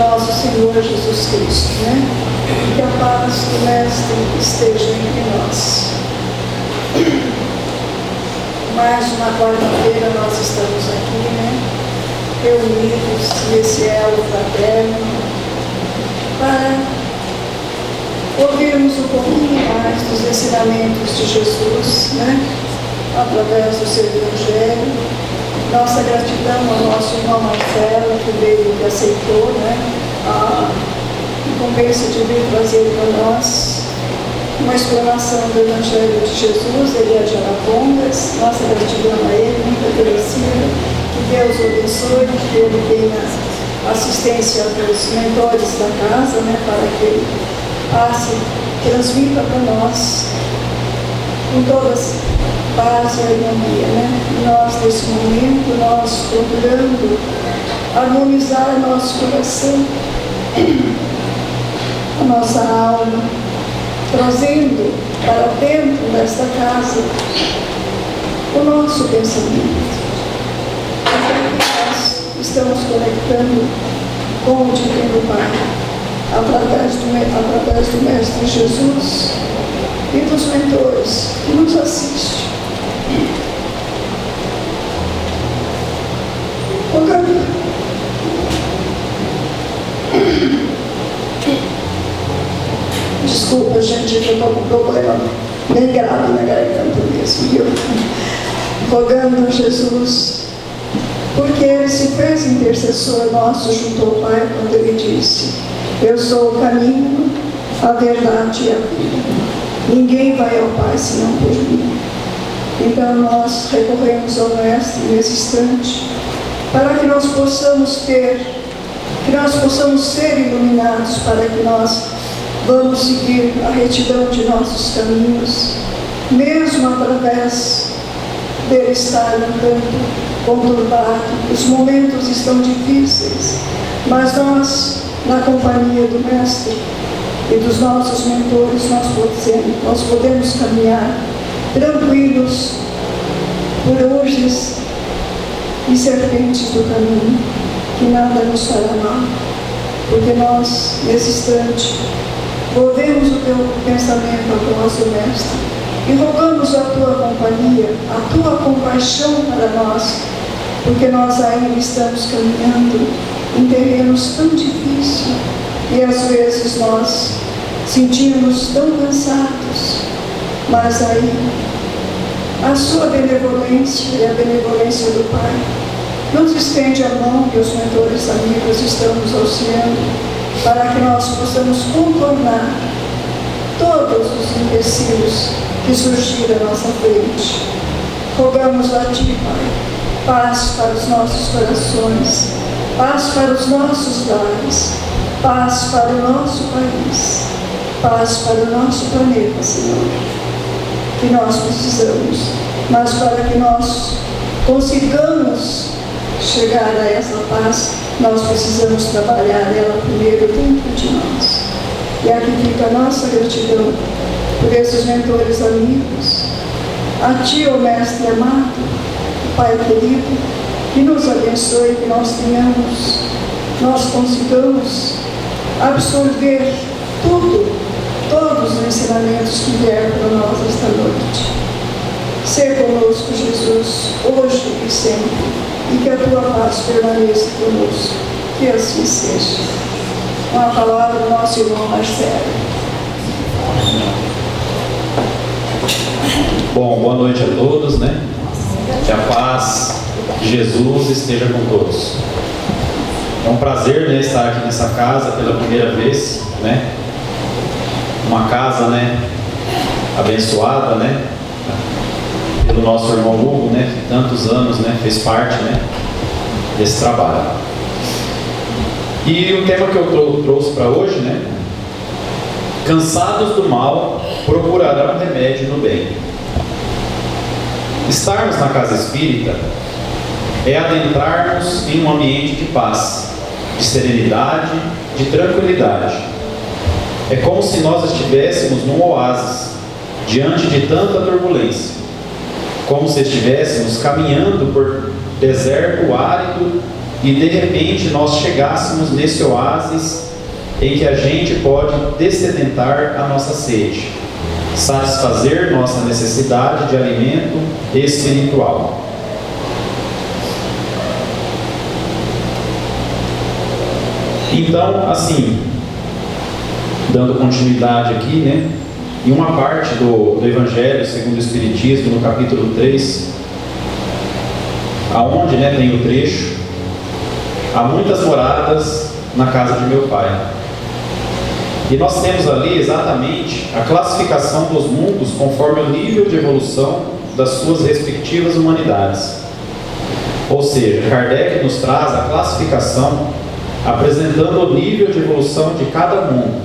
nosso Senhor Jesus Cristo, né? E que a paz do Mestre esteja entre nós. Mais uma quarta-feira nós estamos aqui, né? Reunidos nesse elo fraterno para ouvirmos um pouquinho mais dos ensinamentos de Jesus, né? Através do seu Evangelho. Nossa gratidão ao nosso irmão Marcelo, que veio e aceitou, né? A recompensa de vir trazer para nós uma explanação do Evangelho de Jesus. Ele é de Arapongas. Nossa gratidão a ele, muito agradecida. Que Deus o abençoe, que ele tenha assistência dos mentores da casa, né? Para que ele passe, transmita para nós com todas paz e harmonia, né? Nós, nesse momento, nós procurando harmonizar nosso coração, a nossa alma, trazendo para dentro desta casa o nosso pensamento. Então, nós estamos conectando com o Divino Pai, através do Mestre Jesus e dos mentores que nos assistem. Desculpa, gente, que eu estou com problema bem grave na garganta mesmo, viu? Rogando a Jesus, porque Ele se fez intercessor nosso junto ao Pai quando Ele disse: eu sou o caminho, a verdade e a vida. Ninguém vai ao Pai senão por mim. Então nós recorremos ao Mestre nesse instante, para que nós possamos ser iluminados, para que nós vamos seguir a retidão de nossos caminhos, mesmo através dele estar um tanto conturbado. Os momentos estão difíceis, mas nós, na companhia do Mestre e dos nossos mentores, nós podemos caminhar tranquilos por urges e serpentes do caminho, que nada nos fará mal, porque nós, nesse instante, volvemos o teu pensamento ao nosso Mestre e rogamos a tua companhia, a tua compaixão para nós, porque nós ainda estamos caminhando em terrenos tão difíceis e às vezes nós sentimos tão cansados, mas aí a sua benevolência e a benevolência do Pai nos estende a mão, que os mentores amigos estão nos auxiliando, para que nós possamos contornar todos os empecilhos que surgiram à nossa frente. Rogamos a Ti, Pai, paz para os nossos corações, paz para os nossos lares, paz para o nosso país, paz para o nosso planeta, Senhor, que nós precisamos, mas para que nós consigamos chegar a essa paz, nós precisamos trabalhar ela primeiro dentro de nós. E aqui fica a nossa gratidão por esses mentores amigos, a Ti, ó Mestre amado, Pai querido, que nos abençoe, que nós consigamos absorver todos os ensinamentos que vieram para nós esta noite. Ser conosco, Jesus, hoje e sempre, e que a Tua paz permaneça conosco, que assim seja. Com a palavra do nosso irmão Marcelo. Bom, boa noite a todos, né? Que a paz de Jesus esteja com todos. É um prazer, né, estar aqui nessa casa pela primeira vez, né? Uma casa, né, abençoada, né, pelo nosso irmão Hugo, né, que tantos anos, né, fez parte, né, desse trabalho. E o tema que eu trouxe para hoje, né, cansados do mal, procurarão remédio no bem. Estarmos na casa espírita é adentrarmos em um ambiente de paz, de serenidade, de tranquilidade. É como se nós estivéssemos num oásis, diante de tanta turbulência. Como se estivéssemos caminhando por deserto árido e de repente nós chegássemos nesse oásis em que a gente pode dessedentar a nossa sede, satisfazer nossa necessidade de alimento espiritual. Então, assim, dando continuidade aqui, né, em uma parte do Evangelho segundo o Espiritismo, no capítulo 3, aonde, né, tem o trecho: há muitas moradas na casa de meu Pai. E nós temos ali exatamente a classificação dos mundos conforme o nível de evolução das suas respectivas humanidades. Ou seja, Kardec nos traz a classificação apresentando o nível de evolução de cada mundo,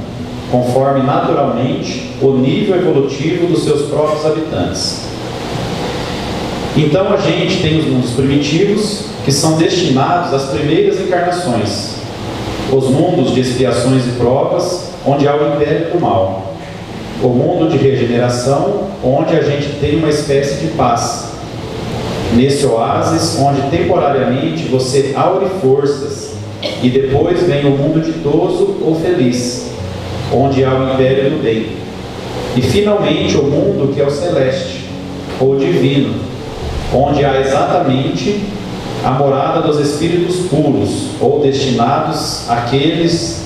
conforme naturalmente o nível evolutivo dos seus próprios habitantes. Então a gente tem os mundos primitivos, que são destinados às primeiras encarnações, os mundos de expiações e provas, onde há o império do mal, o mundo de regeneração, onde a gente tem uma espécie de paz, nesse oásis onde temporariamente você aure forças, e depois vem o mundo ditoso ou feliz, onde há o império do bem, e finalmente o mundo que é o celeste ou divino, onde há exatamente a morada dos espíritos puros, ou destinados àqueles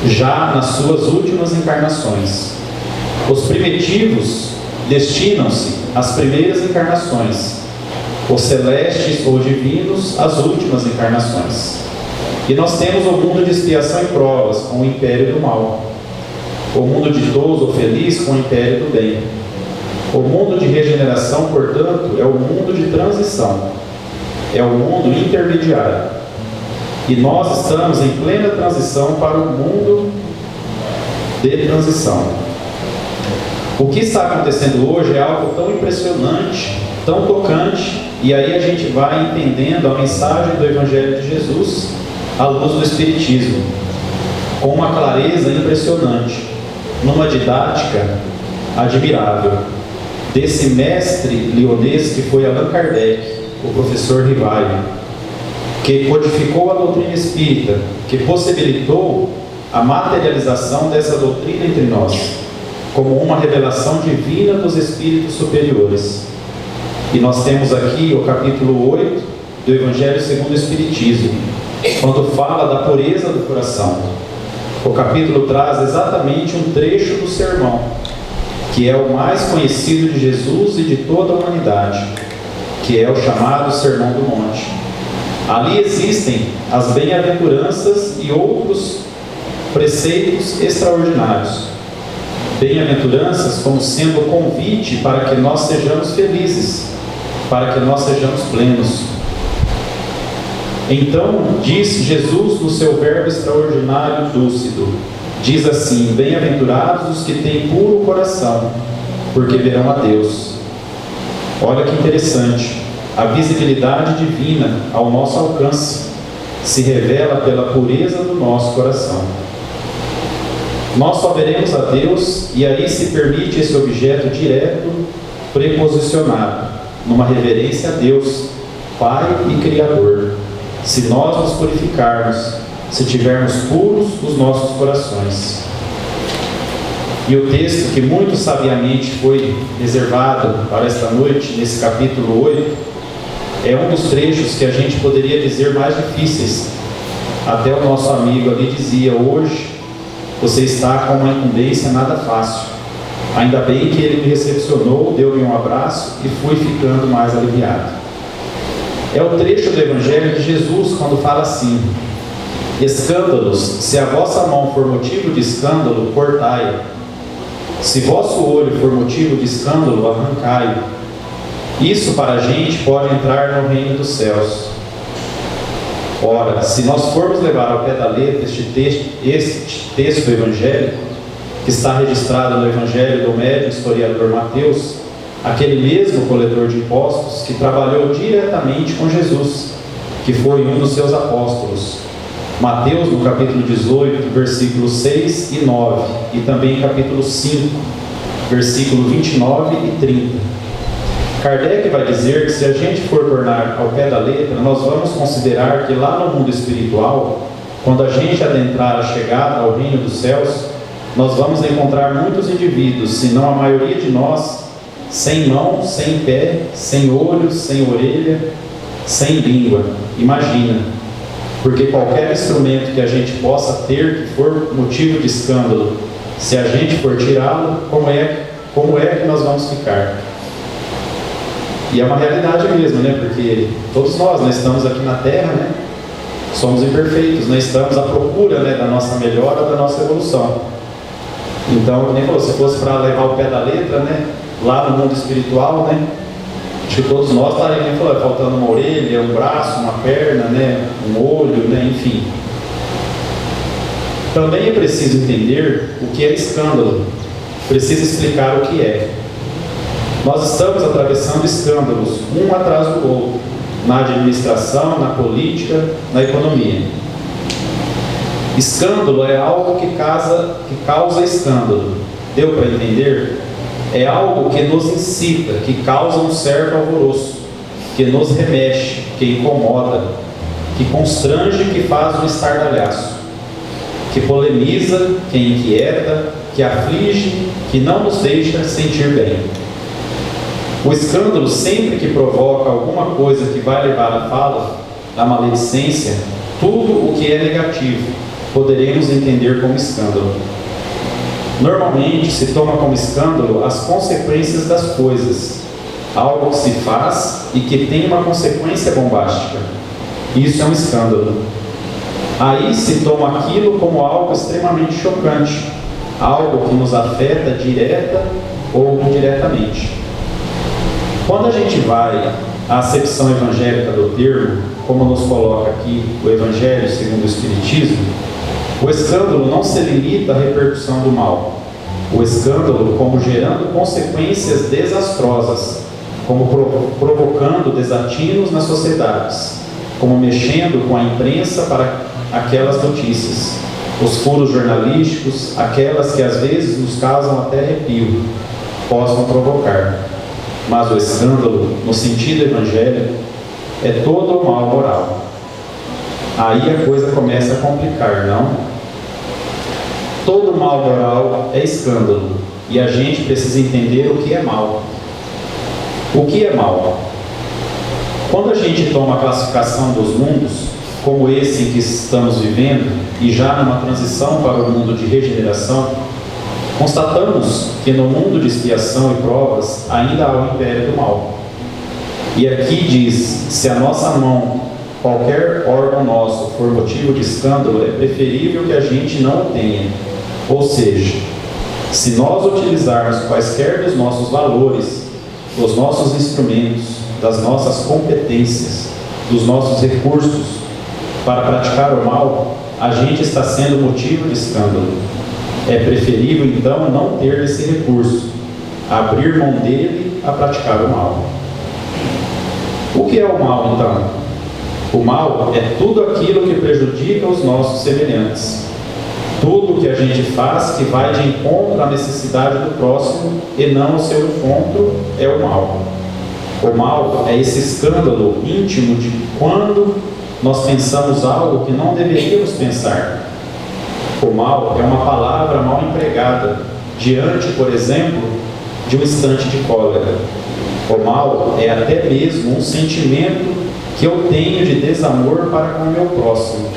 já nas suas últimas encarnações. Os primitivos destinam-se às primeiras encarnações, os celestes ou divinos às últimas encarnações. E nós temos o mundo de expiação e provas, com o império do mal, o mundo ditoso ou feliz, com o império do bem. O mundo de regeneração, portanto, é o mundo de transição, é o mundo intermediário. E nós estamos em plena transição para o mundo de transição. O que está acontecendo hoje é algo tão impressionante, tão tocante, e aí a gente vai entendendo a mensagem do Evangelho de Jesus à luz do Espiritismo, com uma clareza impressionante, numa didática admirável, desse mestre lionês que foi Allan Kardec, o professor Rivaio, que codificou a doutrina espírita, que possibilitou a materialização dessa doutrina entre nós, como uma revelação divina dos espíritos superiores. E nós temos aqui o capítulo 8 do Evangelho segundo o Espiritismo, quando fala da pureza do coração. O capítulo traz exatamente um trecho do sermão, que é o mais conhecido de Jesus e de toda a humanidade, que é o chamado Sermão do Monte. Ali existem as bem-aventuranças e outros preceitos extraordinários. Bem-aventuranças como sendo o convite para que nós sejamos felizes, para que nós sejamos plenos. Então, diz Jesus no seu verbo extraordinário lúcido, diz assim: bem-aventurados os que têm puro coração, porque verão a Deus. Olha que interessante, a visibilidade divina ao nosso alcance se revela pela pureza do nosso coração. Nós só veremos a Deus, e aí se permite esse objeto direto, preposicionado, numa reverência a Deus, Pai e Criador, se nós nos purificarmos, se tivermos puros os nossos corações. E o texto que muito sabiamente foi reservado para esta noite, nesse capítulo 8, é um dos trechos que a gente poderia dizer mais difíceis. Até o nosso amigo ali dizia: hoje você está com uma incumbência nada fácil. Ainda bem que ele me recepcionou, deu-me um abraço e fui ficando mais aliviado. É o trecho do Evangelho de Jesus quando fala assim: escândalos, se a vossa mão for motivo de escândalo, cortai-o. Se vosso olho for motivo de escândalo, arrancai-o. Isso para a gente pode entrar no reino dos céus. Ora, se nós formos levar ao pé da letra este texto evangélico, que está registrado no Evangelho do médium historiador Mateus, aquele mesmo coletor de impostos que trabalhou diretamente com Jesus, que foi um dos seus apóstolos. Mateus, no capítulo 18, versículos 6 e 9, e também capítulo 5, versículo 29 e 30. Kardec vai dizer que se a gente for tornar ao pé da letra, nós vamos considerar que lá no mundo espiritual, quando a gente adentrar a chegada ao reino dos céus, nós vamos encontrar muitos indivíduos, se não a maioria de nós, sem mão, sem pé, sem olho, sem orelha, sem língua. Imagina, porque qualquer instrumento que a gente possa ter, que for motivo de escândalo, se a gente for tirá-lo, como é que nós vamos ficar? E é uma realidade mesmo, né? Porque todos nós estamos aqui na Terra, né? Somos imperfeitos, estamos à procura, né, da nossa melhora, da nossa evolução. Então, nem falou, se fosse para levar o pé da letra, né, lá no mundo espiritual, né, acho que todos nós estaríamos faltando uma orelha, um braço, uma perna, né, um olho, né, enfim. Também é preciso entender o que é escândalo, precisa explicar o que é. Nós estamos atravessando escândalos, um atrás do outro, na administração, na política, na economia. Escândalo é algo que causa escândalo. Deu para entender? É algo que nos incita, que causa um certo alvoroço, que nos remexe, que incomoda, que constrange, que faz um estardalhaço, que polemiza, que inquieta, que aflige, que não nos deixa sentir bem. O escândalo, sempre que provoca alguma coisa que vai levar à fala, à maledicência, tudo o que é negativo, poderemos entender como escândalo. Normalmente se toma como escândalo as consequências das coisas, algo que se faz e que tem uma consequência bombástica. Isso é um escândalo. Aí se toma aquilo como algo extremamente chocante, algo que nos afeta direta ou indiretamente. Quando a gente vai à acepção evangélica do termo, como nos coloca aqui o Evangelho segundo o Espiritismo, o escândalo não se limita à repercussão do mal. O escândalo como gerando consequências desastrosas, como provocando desatinos nas sociedades, como mexendo com a imprensa para aquelas notícias, os furos jornalísticos, aquelas que às vezes nos causam até arrepio, possam provocar. Mas o escândalo, no sentido evangélico, é todo o mal moral. Aí a coisa começa a complicar, não? Todo mal moral é escândalo, e a gente precisa entender o que é mal. O que é mal? Quando a gente toma a classificação dos mundos, como esse em que estamos vivendo, e já numa transição para o mundo de regeneração, constatamos que no mundo de expiação e provas ainda há o império do mal. E aqui diz, se a nossa mão, qualquer órgão nosso, for motivo de escândalo, é preferível que a gente não o tenha. Ou seja, se nós utilizarmos quaisquer dos nossos valores, dos nossos instrumentos, das nossas competências, dos nossos recursos, para praticar o mal, a gente está sendo motivo de escândalo. É preferível, então, não ter esse recurso, abrir mão dele a praticar o mal. O que é o mal, então? O mal é tudo aquilo que prejudica os nossos semelhantes. Tudo que a gente faz que vai de encontro à necessidade do próximo e não ao seu encontro é o mal. O mal é esse escândalo íntimo de quando nós pensamos algo que não deveríamos pensar. O mal é uma palavra mal empregada diante, por exemplo, de um instante de cólera. O mal é até mesmo um sentimento que eu tenho de desamor para com o meu próximo.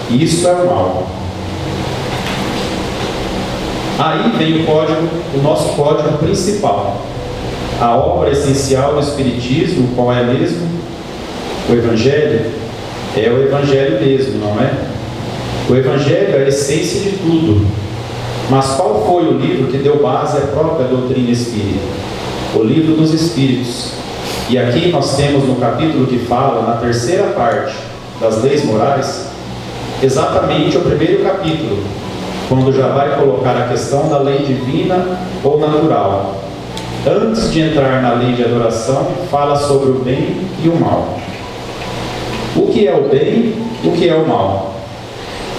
Isso é o mal. Aí vem o nosso código principal. A obra essencial do Espiritismo, qual é mesmo? O Evangelho? É o Evangelho mesmo, não é? O Evangelho é a essência de tudo. Mas qual foi o livro que deu base à própria doutrina espírita? O Livro dos Espíritos. E aqui nós temos no capítulo que fala, na terceira parte das leis morais, exatamente o primeiro capítulo, quando já vai colocar a questão da lei divina ou natural. Antes de entrar na lei de adoração, fala sobre o bem e o mal. O que é o bem? O que é o mal?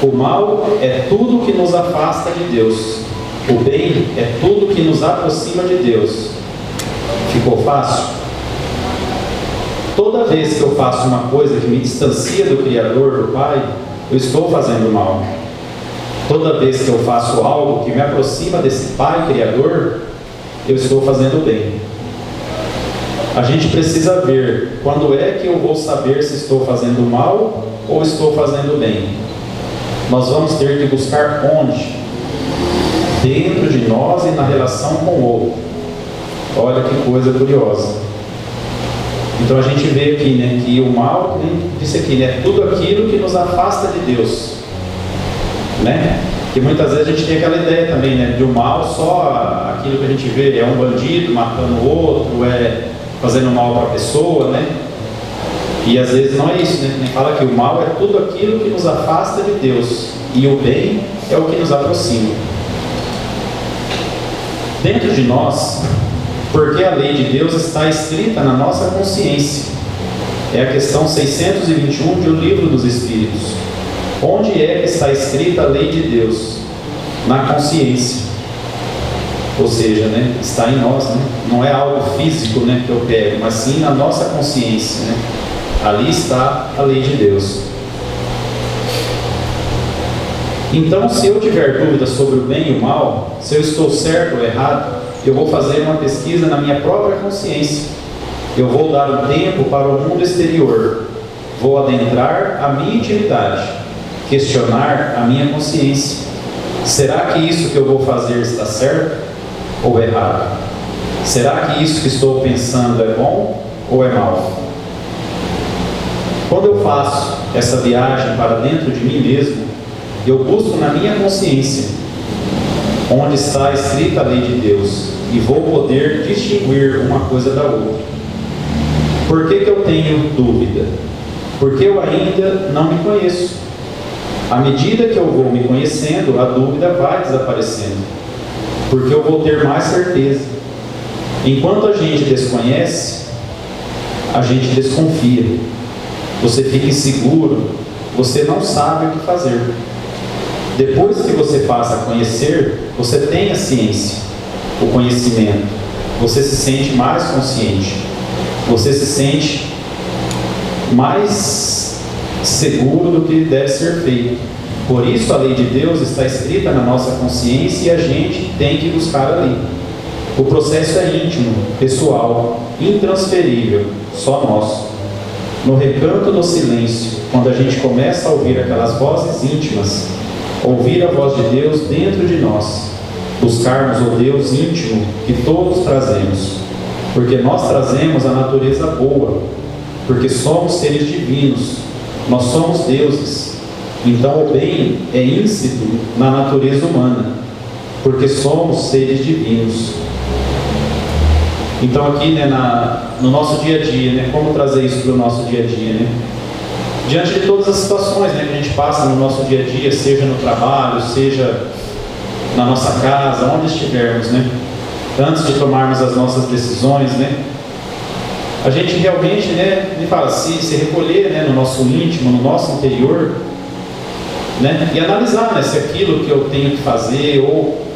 O mal é tudo que nos afasta de Deus. O bem é tudo que nos aproxima de Deus. Ficou fácil? Toda vez que eu faço uma coisa que me distancia do Criador, do Pai, eu estou fazendo mal. Toda vez que eu faço algo que me aproxima desse Pai Criador, eu estou fazendo bem. A gente precisa ver quando é que eu vou saber se estou fazendo mal ou estou fazendo bem. Nós vamos ter que buscar onde? Dentro de nós e na relação com o outro. Olha que coisa curiosa. Então a gente vê aqui, né, que o mal, que nem disse aqui, né, é tudo aquilo que nos afasta de Deus, né? Que muitas vezes a gente tem aquela ideia também, né, de o mal só aquilo que a gente vê, é um bandido matando o outro, é fazendo mal para a pessoa, né? E às vezes não é isso, né? Nem fala que o mal é tudo aquilo que nos afasta de Deus e o bem é o que nos aproxima. Dentro de nós, porque a lei de Deus está escrita na nossa consciência. É a questão 621 de O Livro dos Espíritos. Onde é que está escrita a lei de Deus? Na consciência. Ou seja, né, está em nós, né? Não é algo físico, né, que eu pego, mas sim na nossa consciência, né? Ali está a lei de Deus. Então, se eu tiver dúvida sobre o bem e o mal, se eu estou certo ou errado, eu vou fazer uma pesquisa na minha própria consciência. Eu vou dar um tempo para o mundo exterior. Vou adentrar a minha intimidade, questionar a minha consciência. Será que isso que eu vou fazer está certo ou errado? Será que isso que estou pensando é bom ou é mal? Quando eu faço essa viagem para dentro de mim mesmo, eu busco na minha consciência onde está escrita a lei de Deus e vou poder distinguir uma coisa da outra. Por que eu tenho dúvida? Porque eu ainda não me conheço. À medida que eu vou me conhecendo, a dúvida vai desaparecendo, porque eu vou ter mais certeza. Enquanto a gente desconhece, a gente desconfia. Você fica inseguro, você não sabe o que fazer. Depois que você passa a conhecer, você tem a ciência, o conhecimento. Você se sente mais consciente. Você se sente mais seguro do que deve ser feito. Por isso a lei de Deus está escrita na nossa consciência e a gente tem que buscar ali. O processo é íntimo, pessoal, intransferível, só nosso. No recanto do silêncio, quando a gente começa a ouvir aquelas vozes íntimas, ouvir a voz de Deus dentro de nós, buscarmos o Deus íntimo que todos trazemos, porque nós trazemos a natureza boa, porque somos seres divinos, nós somos deuses. Então o bem é íncito na natureza humana, porque somos seres divinos. Então aqui, né, no nosso dia a dia, né, como trazer isso para o nosso dia a dia, né? Diante de todas as situações, né, que a gente passa no nosso dia a dia, seja no trabalho, seja na nossa casa, onde estivermos, né? Antes de tomarmos as nossas decisões, né? A gente realmente, né, me fala, se recolher, né, no nosso íntimo, no nosso interior, né, e analisar, né, se aquilo que eu tenho que fazer, ou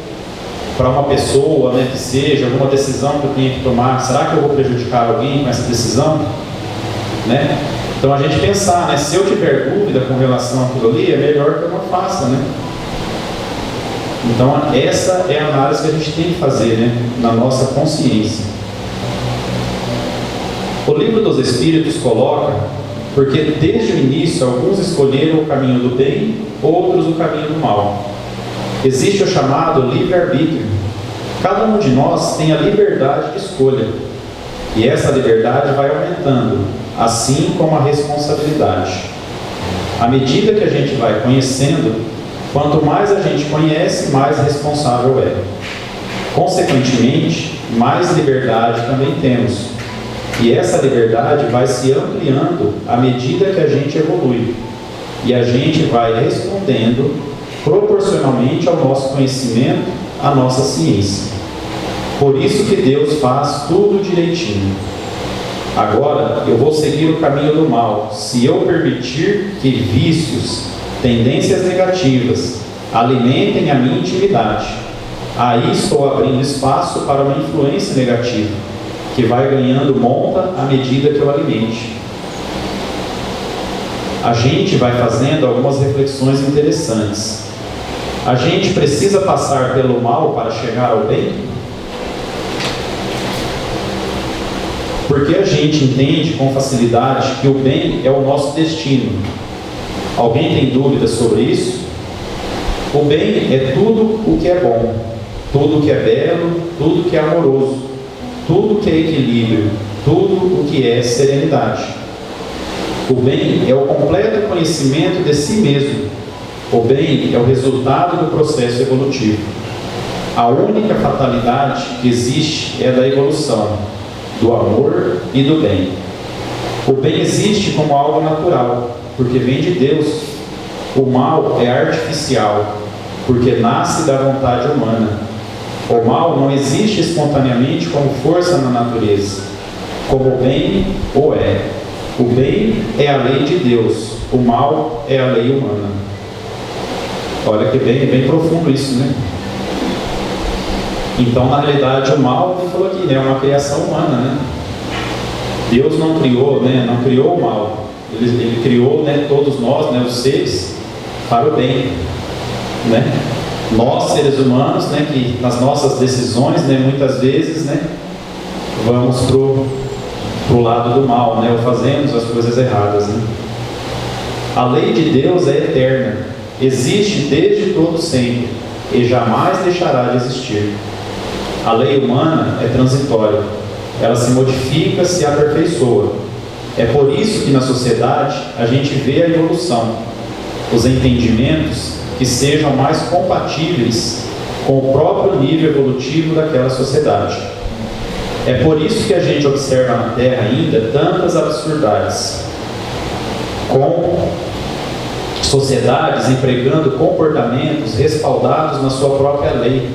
para uma pessoa, né, que seja, alguma decisão que eu tenho que tomar, será que eu vou prejudicar alguém com essa decisão? Né? Então a gente pensar, né, se eu tiver dúvida com relação àquilo ali, é melhor que eu não faça, né? Então essa é a análise que a gente tem que fazer, né, na nossa consciência. O Livro dos Espíritos coloca, porque desde o início alguns escolheram o caminho do bem, outros o caminho do mal. Existe o chamado livre-arbítrio. Cada um de nós tem a liberdade de escolha. E essa liberdade vai aumentando, assim como a responsabilidade. À medida que a gente vai conhecendo, quanto mais a gente conhece, mais responsável é. Consequentemente, mais liberdade também temos. E essa liberdade vai se ampliando à medida que a gente evolui. E a gente vai respondendo proporcionalmente ao nosso conhecimento, à nossa ciência. Por isso que Deus faz tudo direitinho. Agora, eu vou seguir o caminho do mal, se eu permitir que vícios, tendências negativas, alimentem a minha intimidade. Aí estou abrindo espaço para uma influência negativa. que vai ganhando monta à medida que eu alimente. A gente vai fazendo algumas reflexões interessantes. A gente precisa passar pelo mal para chegar ao bem? Porque a gente entende com facilidade que o bem é o nosso destino. Alguém tem dúvidas sobre isso? O bem é tudo o que é bom, tudo o que é belo, tudo o que é amoroso, tudo o que é equilíbrio, tudo o que é serenidade. O bem é o completo conhecimento de si mesmo. O bem é o resultado do processo evolutivo. A única fatalidade que existe é da evolução, do amor e do bem. O bem existe como algo natural, porque vem de Deus. O mal é artificial, porque nasce da vontade humana. O mal não existe espontaneamente como força na natureza, como o bem o é. O bem é a lei de Deus, o mal é a lei humana. Olha que bem profundo isso, né? Então, na realidade, o mal, ele falou aqui, né, é uma criação humana, né? Deus não criou, né, não criou o mal. Ele criou, né, todos nós, né, os seres, para o bem, né? Nós, seres humanos, né, que nas nossas decisões, né, muitas vezes, né, vamos pro lado do mal, né, ou fazemos as coisas erradas, né? A lei de Deus é eterna, existe desde todo sempre e jamais deixará de existir. A lei humana é transitória, ela se modifica, se aperfeiçoa. É por isso que na sociedade a gente vê a evolução, os entendimentos que sejam mais compatíveis com o próprio nível evolutivo daquela sociedade. É por isso que a gente observa na Terra ainda tantas absurdidades, com sociedades empregando comportamentos respaldados na sua própria lei,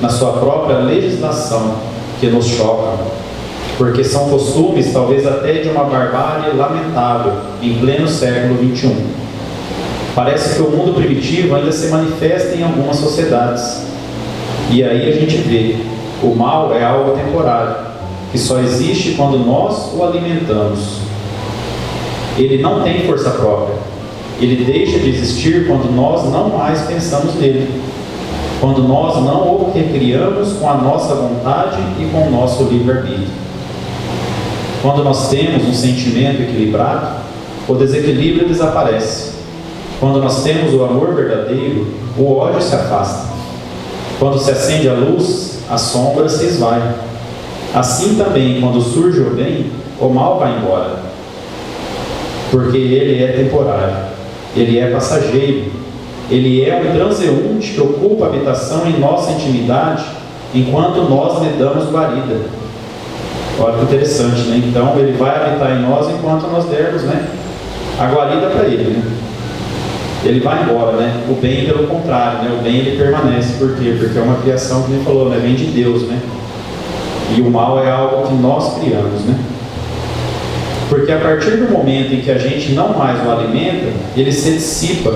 na sua própria legislação, que nos chocam, porque são costumes talvez até de uma barbárie lamentável em pleno século XXI. Parece que o mundo primitivo ainda se manifesta em algumas sociedades, e aí a gente vê, o mal é algo temporário, que só existe quando nós o alimentamos. Ele não tem força própria, ele deixa de existir quando nós não mais pensamos nele, quando nós não o recriamos com a nossa vontade e com o nosso livre-arbítrio. Quando nós temos um sentimento equilibrado, o desequilíbrio desaparece. Quando nós temos o amor verdadeiro, o ódio se afasta. Quando se acende a luz, a sombra se esvai. Assim também, quando surge o bem, o mal vai embora. Porque ele é temporário, ele é passageiro, ele é um transeunte que ocupa habitação em nossa intimidade, enquanto nós lhe damos guarida. Olha que interessante, né? Então, ele vai habitar em nós enquanto nós dermos, né, a guarida para ele, né? Ele vai embora, né? O bem, pelo contrário, né? O bem, ele permanece. Por quê? Porque é uma criação, que ele falou, né? Vem de Deus, né? E o mal é algo que nós criamos, né? Porque a partir do momento em que a gente não mais o alimenta, ele se dissipa.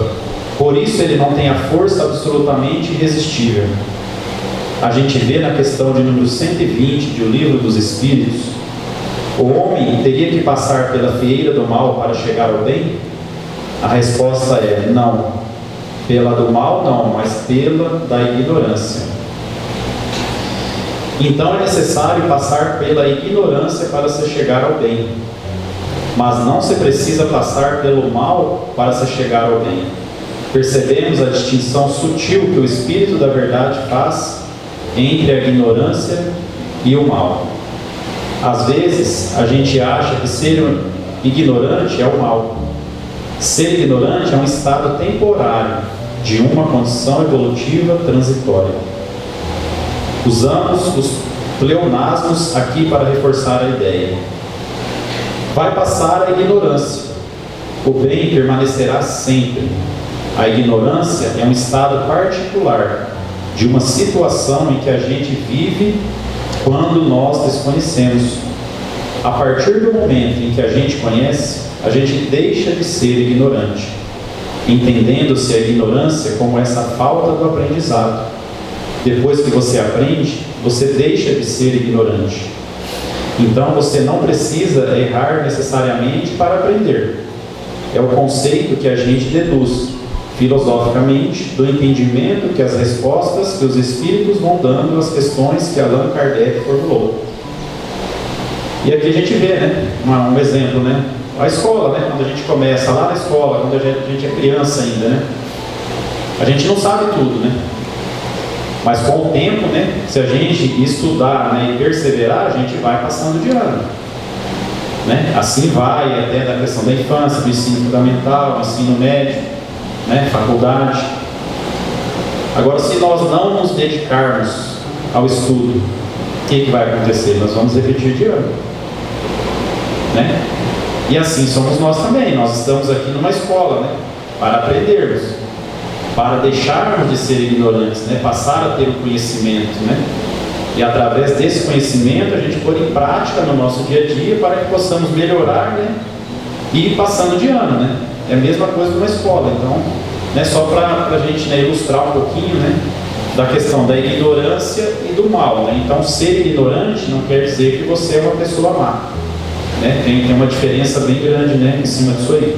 Por isso ele não tem a força absolutamente irresistível. A gente vê na questão de número 120 do Livro dos Espíritos, o homem teria que passar pela fieira do mal para chegar ao bem? A resposta é não. Pela do mal não, mas pela da ignorância. Então é necessário passar pela ignorância para se chegar ao bem. Mas não se precisa passar pelo mal para se chegar ao bem. Percebemos a distinção sutil que o Espírito da Verdade faz entre a ignorância e o mal. Às vezes, a gente acha que ser ignorante é o mal. Ser ignorante é um estado temporário de uma condição evolutiva transitória. Usamos os pleonasmos aqui para reforçar a ideia. Vai passar a ignorância. O bem permanecerá sempre. A ignorância é um estado particular de uma situação em que a gente vive quando nós desconhecemos. A partir do momento em que a gente conhece, a gente deixa de ser ignorante, entendendo-se a ignorância como essa falta do aprendizado. Depois que você aprende, você deixa de ser ignorante. Então você não precisa errar necessariamente para aprender. É o conceito que a gente deduz filosoficamente do entendimento que as respostas que os espíritos vão dando às questões que Allan Kardec formulou. E aqui a gente vê, né, um exemplo, né, a escola, né, quando a gente começa lá na escola, quando a gente é criança ainda, né, a gente não sabe tudo, né, mas com o tempo, né, se a gente estudar, né, e perseverar, a gente vai passando de ano, né, assim vai até da questão da infância, do ensino fundamental, ensino médio, né, faculdade. Agora, se nós não nos dedicarmos ao estudo, o que vai acontecer? Nós vamos repetir de ano, né? E assim somos nós também. Nós estamos aqui numa escola, né, para aprendermos, para deixarmos de ser ignorantes, né, passar a ter o conhecimento, né, e através desse conhecimento a gente pôr em prática no nosso dia a dia para que possamos melhorar, né, e ir passando de ano, né? É a mesma coisa numa escola. Então, né, só para a gente, né, ilustrar um pouquinho, né, da questão da ignorância e do mal, né? Então, ser ignorante não quer dizer que você é uma pessoa má, né? Tem uma diferença bem grande, né, em cima disso aí.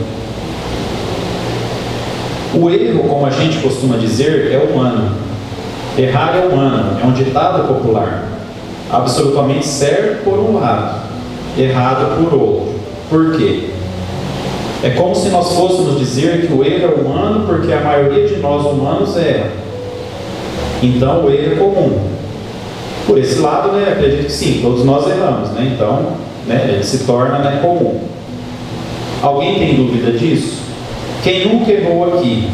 O erro, como a gente costuma dizer, é humano. Errar é humano, é um ditado popular, absolutamente certo por um lado, errado por outro. Por quê? É como se nós fôssemos dizer que o erro é humano porque a maioria de nós humanos erra. Então o erro é comum. Por esse lado, né, acredito que sim, todos nós erramos, né? Então, né, ele se torna, né, comum. Alguém tem dúvida disso? Quem nunca errou aqui?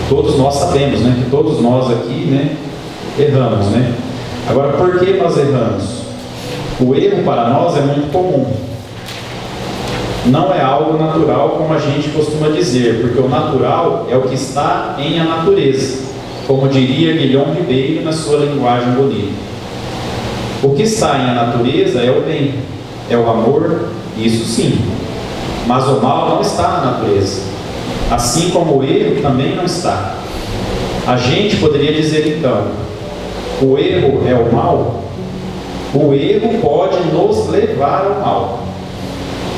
Todos nós sabemos, né, que todos nós aqui, né, erramos, né? Agora, por que nós erramos? O erro para nós é muito comum. Não é algo natural, como a gente costuma dizer, porque o natural é o que está em a natureza, como diria Guilherme Ribeiro na sua linguagem bonita. O que está em a natureza é o bem, é o amor, isso sim. Mas o mal não está na natureza, assim como o erro também não está. A gente poderia dizer então, o erro é o mal? O erro pode nos levar ao mal,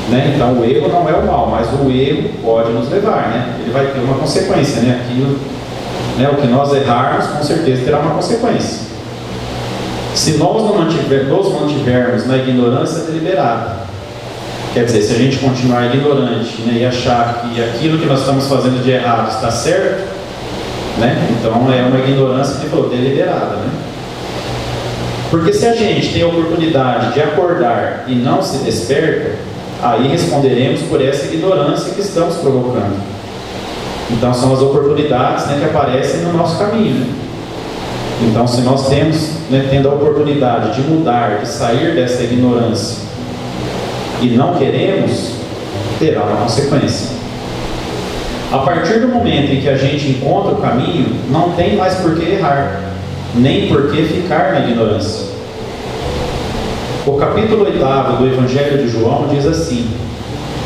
né? Então o erro não é o mal, mas o erro pode nos levar, né? Ele vai ter uma consequência, né? Aquilo, né, o que nós errarmos, com certeza terá uma consequência. Se nós nos mantivermos na ignorância deliberada, quer dizer, se a gente continuar ignorante, né, e achar que aquilo que nós estamos fazendo de errado está certo, né, então é uma ignorância que falou deliberada, né? Porque se a gente tem a oportunidade de acordar e não se desperta, aí responderemos por essa ignorância que estamos provocando. Então são as oportunidades, né, que aparecem no nosso caminho, né? Então se nós temos, né, tendo a oportunidade de mudar, de sair dessa ignorância e não queremos, terá uma consequência. A partir do momento em que a gente encontra o caminho, não tem mais por que errar, nem por que ficar na ignorância. O capítulo 8º do Evangelho de João diz assim: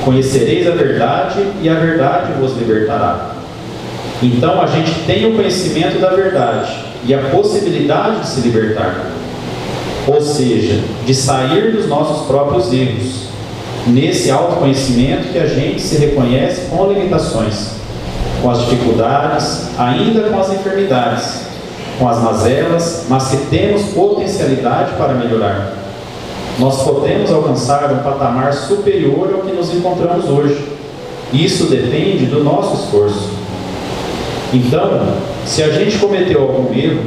conhecereis a verdade e a verdade vos libertará. Então a gente tem o conhecimento da verdade e a possibilidade de se libertar, ou seja, de sair dos nossos próprios erros, nesse autoconhecimento que a gente se reconhece com limitações, com as dificuldades, ainda com as enfermidades, com as mazelas, mas que temos potencialidade para melhorar. Nós podemos alcançar um patamar superior ao que nos encontramos hoje. Isso depende do nosso esforço. Então, se a gente cometeu algum erro,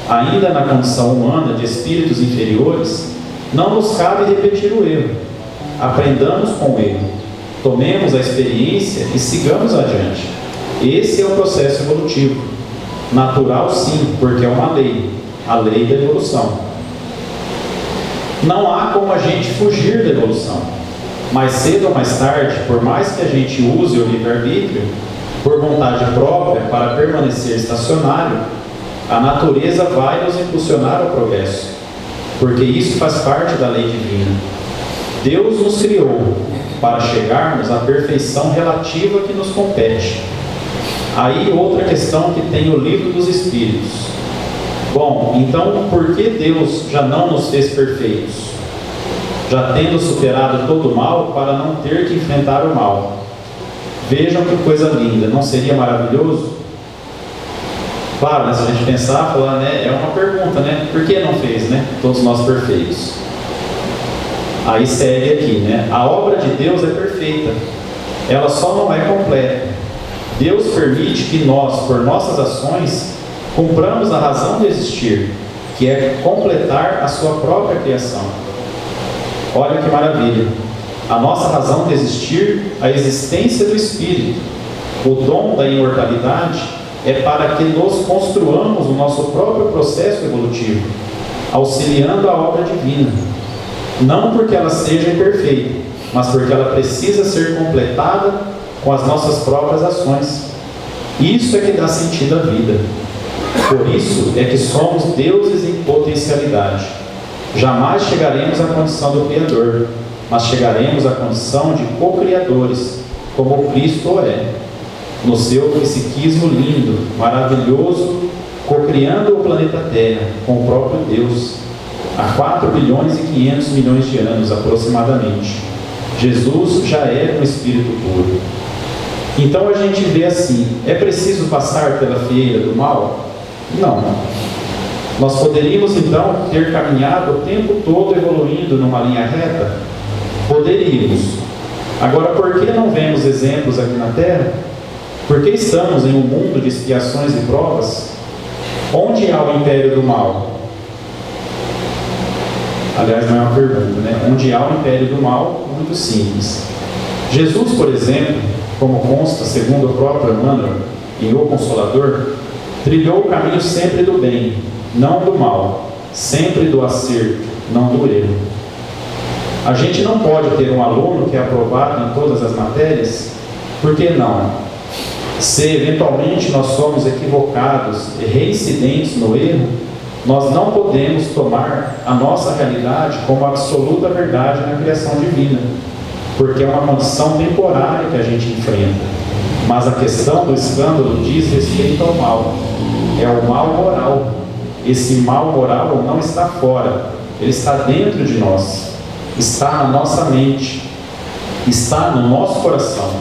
ainda na condição humana de espíritos inferiores, não nos cabe repetir o erro. Aprendamos com o erro, tomemos a experiência e sigamos adiante. Esse é o processo evolutivo. Natural sim, porque é uma lei, a lei da evolução. Não há como a gente fugir da evolução, mais cedo ou mais tarde, por mais que a gente use o livre-arbítrio, por vontade própria, para permanecer estacionário, a natureza vai nos impulsionar ao progresso, porque isso faz parte da lei divina. Deus nos criou para chegarmos à perfeição relativa que nos compete. Aí outra questão que tem o Livro dos Espíritos. Bom, então por que Deus já não nos fez perfeitos? Já tendo superado todo o mal para não ter que enfrentar o mal. Vejam que coisa linda, não seria maravilhoso? Claro, né, se a gente pensar, falar, né, é uma pergunta, né? Por que não fez, né? Todos nós perfeitos. Aí segue aqui, né? A obra de Deus é perfeita. Ela só não é completa. Deus permite que nós, por nossas ações, cumpramos a razão de existir, que é completar a sua própria criação. Olha que maravilha! A nossa razão de existir, a existência do Espírito, o dom da imortalidade, é para que nos construamos o nosso próprio processo evolutivo, auxiliando a obra divina. Não porque ela seja imperfeita, mas porque ela precisa ser completada com as nossas próprias ações. Isso é que dá sentido à vida. Por isso é que somos deuses em potencialidade. Jamais chegaremos à condição do Criador, mas chegaremos à condição de co-criadores, como Cristo o é, no seu psiquismo lindo, maravilhoso, co-criando o planeta Terra com o próprio Deus, há 4 bilhões e 500 milhões de anos aproximadamente. Jesus já era um espírito puro. Então a gente vê assim, é preciso passar pela fieira do mal? Não. Nós poderíamos então ter caminhado o tempo todo evoluindo numa linha reta? Poderíamos. Agora, por que não vemos exemplos aqui na Terra? Porque estamos em um mundo de expiações e provas? Onde há o império do mal? Aliás, não é uma pergunta, né? Onde há o império do mal? Muito simples. Jesus, por exemplo, como consta segundo o próprio Emmanuel em O Consolador, trilhou o caminho sempre do bem, não do mal, sempre do acerto, não do erro. A gente não pode ter um aluno que é aprovado em todas as matérias, por que não? Se eventualmente nós somos equivocados e reincidentes no erro, nós não podemos tomar a nossa realidade como absoluta verdade na criação divina, porque é uma condição temporária que a gente enfrenta. Mas a questão do escândalo diz respeito ao mal. É o mal moral. Esse mal moral não está fora, ele está dentro de nós, está na nossa mente, está no nosso coração.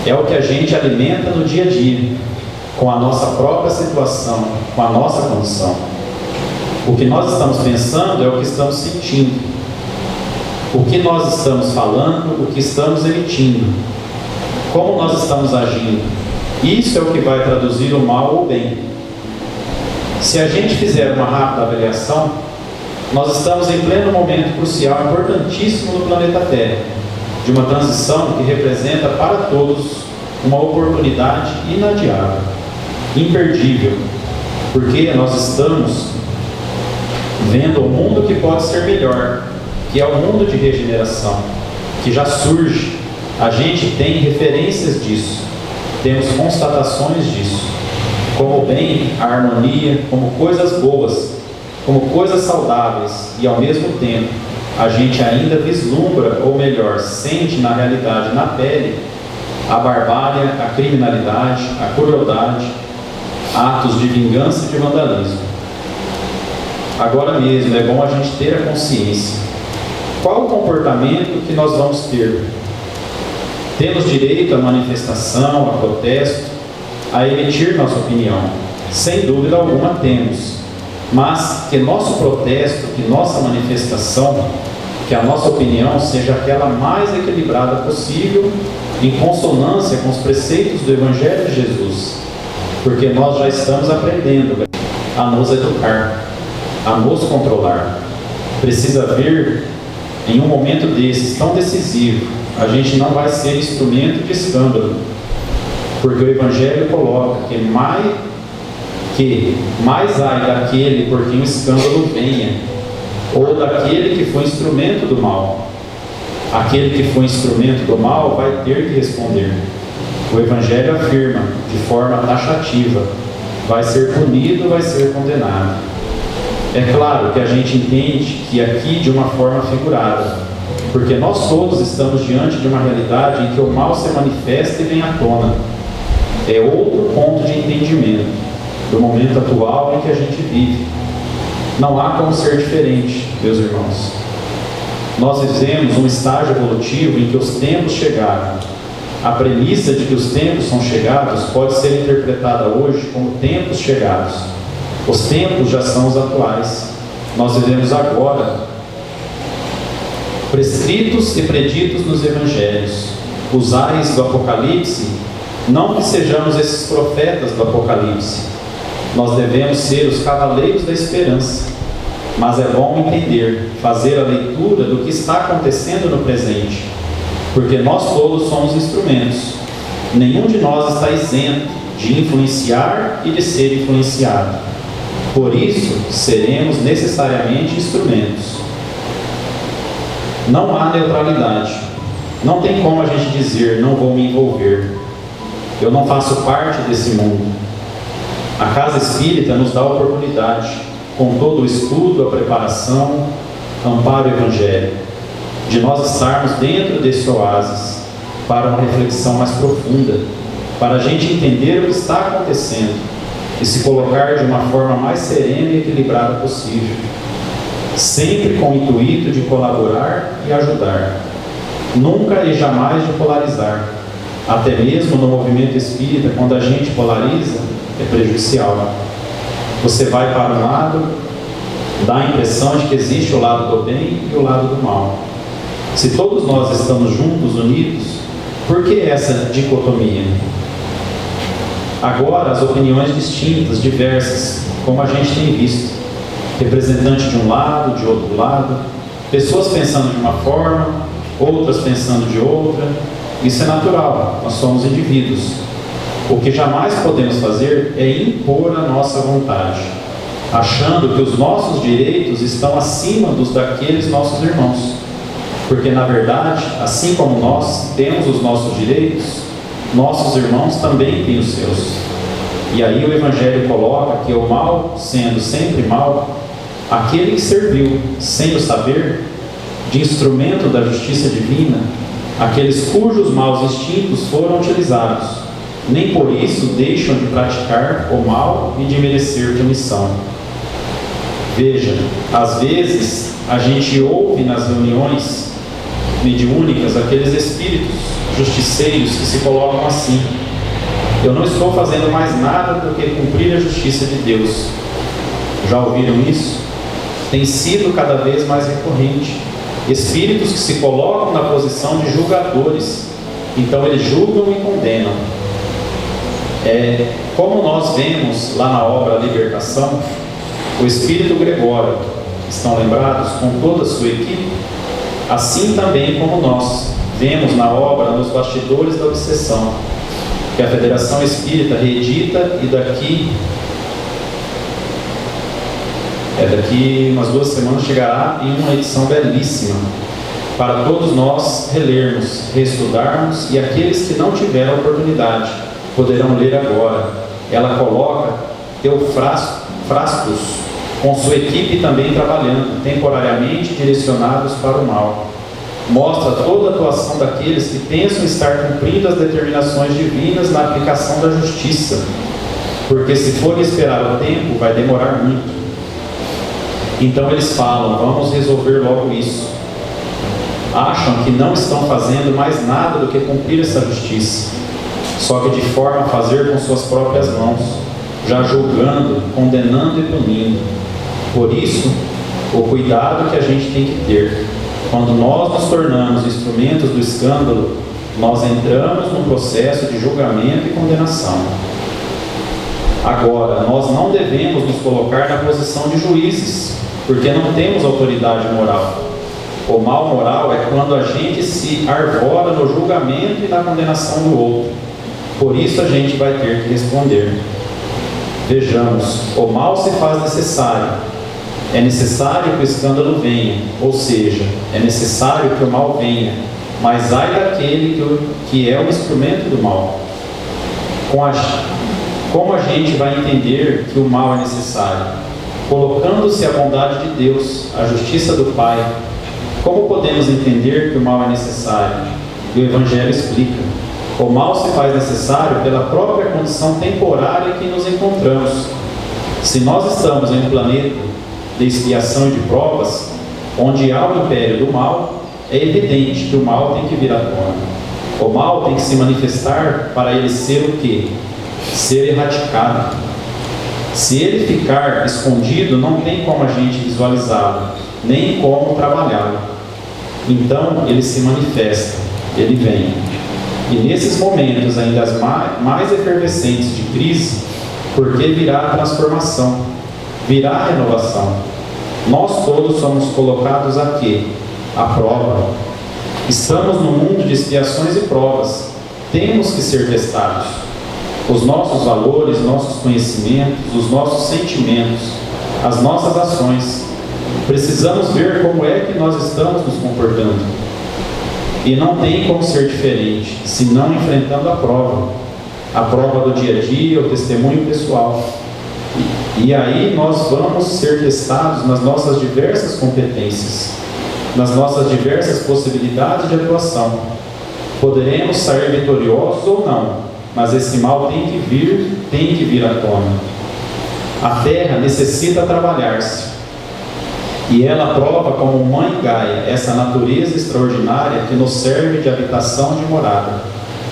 É o que a gente alimenta no dia a dia, com a nossa própria situação, com a nossa condição. O que nós estamos pensando é o que estamos sentindo. O que nós estamos falando, o que estamos emitindo. Como nós estamos agindo. Isso é o que vai traduzir o mal ou o bem. Se a gente fizer uma rápida avaliação, nós estamos em pleno momento crucial, importantíssimo no planeta Terra, de uma transição que representa para todos uma oportunidade inadiável, imperdível, porque nós estamos vendo o mundo que pode ser melhor, que é o mundo de regeneração, que já surge. A gente tem referências disso, temos constatações disso, como o bem, a harmonia, como coisas boas, como coisas saudáveis, e ao mesmo tempo a gente ainda vislumbra, ou melhor, sente na realidade, na pele, a barbárie, a criminalidade, a crueldade, atos de vingança e de vandalismo. Agora mesmo é bom a gente ter a consciência. Qual o comportamento que nós vamos ter? Temos direito à manifestação, a protesto, a emitir nossa opinião. Sem dúvida alguma temos. Mas que nosso protesto, que nossa manifestação, que a nossa opinião seja aquela mais equilibrada possível, em consonância com os preceitos do Evangelho de Jesus. Porque nós já estamos aprendendo a nos educar, a nos controlar. Precisa vir em um momento desses tão decisivo. A gente não vai ser instrumento de escândalo, porque o Evangelho coloca que mais ai daquele por quem o escândalo venha, ou daquele que foi instrumento do mal. Aquele que foi instrumento do mal vai ter que responder. O Evangelho afirma de forma taxativa: vai ser punido, vai ser condenado. É claro que a gente entende que aqui de uma forma figurada, porque nós todos estamos diante de uma realidade em que o mal se manifesta e vem à tona. É outro ponto de entendimento. do momento atual em que a gente vive. Não há como ser diferente, meus irmãos. Nós vivemos um estágio evolutivo em que os tempos chegaram. A premissa de que os tempos são chegados pode ser interpretada hoje como tempos chegados. Os tempos já são os atuais. Nós vivemos agora, prescritos e preditos nos evangelhos. Os ais do Apocalipse, não que sejamos esses profetas do Apocalipse. Nós devemos ser os cavaleiros da esperança. Mas é bom entender, fazer a leitura do que está acontecendo no presente, porque nós todos somos instrumentos. Nenhum de nós está isento de influenciar e de ser influenciado. Por isso, seremos necessariamente instrumentos. Não há neutralidade. Não tem como a gente dizer, não vou me envolver. Eu não faço parte desse mundo. A casa espírita nos dá a oportunidade, com todo o estudo, a preparação, amparo evangélico, de nós estarmos dentro desse oásis para uma reflexão mais profunda, para a gente entender o que está acontecendo e se colocar de uma forma mais serena e equilibrada possível, sempre com o intuito de colaborar e ajudar, nunca e jamais de polarizar. Até mesmo no movimento espírita, quando a gente polariza, é prejudicial. Você vai para um lado, dá a impressão de que existe o lado do bem e o lado do mal. Se todos nós estamos juntos, unidos, por que essa dicotomia? Agora, as opiniões distintas, diversas, como a gente tem visto. Representante de um lado, de outro lado, pessoas pensando de uma forma, outras pensando de outra. Isso é natural, nós somos indivíduos. O que jamais podemos fazer é impor a nossa vontade, achando que os nossos direitos estão acima dos daqueles nossos irmãos. Porque, na verdade, assim como nós temos os nossos direitos, nossos irmãos também têm os seus. E aí o Evangelho coloca que o mal, sendo sempre mal, aquele que serviu, sem o saber, de instrumento da justiça divina, aqueles cujos maus instintos foram utilizados, nem por isso deixam de praticar o mal e de merecer punição. Veja, às vezes a gente ouve nas reuniões mediúnicas aqueles espíritos justiceiros que se colocam assim: eu não estou fazendo mais nada do que cumprir a justiça de Deus. Já ouviram isso? Tem sido cada vez mais recorrente. Espíritos que se colocam na posição de julgadores. Então eles julgam e condenam. Como nós vemos lá na obra Libertação, o Espírito Gregório, estão lembrados, com toda a sua equipe, assim também como nós vemos na obra Nos Bastidores da Obsessão, que a Federação Espírita reedita e daqui umas 2 semanas chegará em uma edição belíssima, para todos nós relermos, reestudarmos, e aqueles que não tiveram oportunidade poderão ler agora. Ela coloca teofrastos com sua equipe também trabalhando, temporariamente direcionados para o mal. Mostra toda a atuação daqueles que pensam estar cumprindo as determinações divinas na aplicação da justiça, porque se for esperar o tempo, vai demorar muito. Então eles falam, vamos resolver logo isso. Acham que não estão fazendo mais nada do que cumprir essa justiça, só que de forma a fazer com suas próprias mãos, já julgando, condenando e punindo. Por isso, o cuidado que a gente tem que ter. Quando nós nos tornamos instrumentos do escândalo, nós entramos num processo de julgamento e condenação. Agora, nós não devemos nos colocar na posição de juízes, porque não temos autoridade moral. O mal moral é quando a gente se arvora no julgamento e na condenação do outro. Por isso a gente vai ter que responder. Vejamos, o mal se faz necessário. É necessário que o escândalo venha, ou seja, é necessário que o mal venha, mas ai daquele que é o instrumento do mal. Como a gente vai entender que o mal é necessário? Colocando-se a bondade de Deus, a justiça do Pai. Como podemos entender que o mal é necessário? E o Evangelho explica. O mal se faz necessário pela própria condição temporária em que nos encontramos. Se nós estamos em um planeta de expiação e de provas, onde há o império do mal, é evidente que o mal tem que vir à tona. O mal tem que se manifestar para ele ser o quê? Ser erradicado. Se ele ficar escondido, não tem como a gente visualizá-lo, nem como trabalhá-lo. Então, ele se manifesta, ele vem. E nesses momentos ainda mais efervescentes de crise, porque virá a transformação, virá a renovação. Nós todos somos colocados aqui, à prova. Estamos no mundo de expiações e provas. Temos que ser testados. Os nossos valores, nossos conhecimentos, os nossos sentimentos, as nossas ações. Precisamos ver como é que nós estamos nos comportando. E não tem como ser diferente, senão enfrentando a prova do dia a dia, o testemunho pessoal. E aí nós vamos ser testados nas nossas diversas competências, nas nossas diversas possibilidades de atuação. Poderemos sair vitoriosos ou não, mas esse mal tem que vir à tona. A terra necessita trabalhar-se. E ela prova como mãe Gaia essa natureza extraordinária que nos serve de habitação de morada,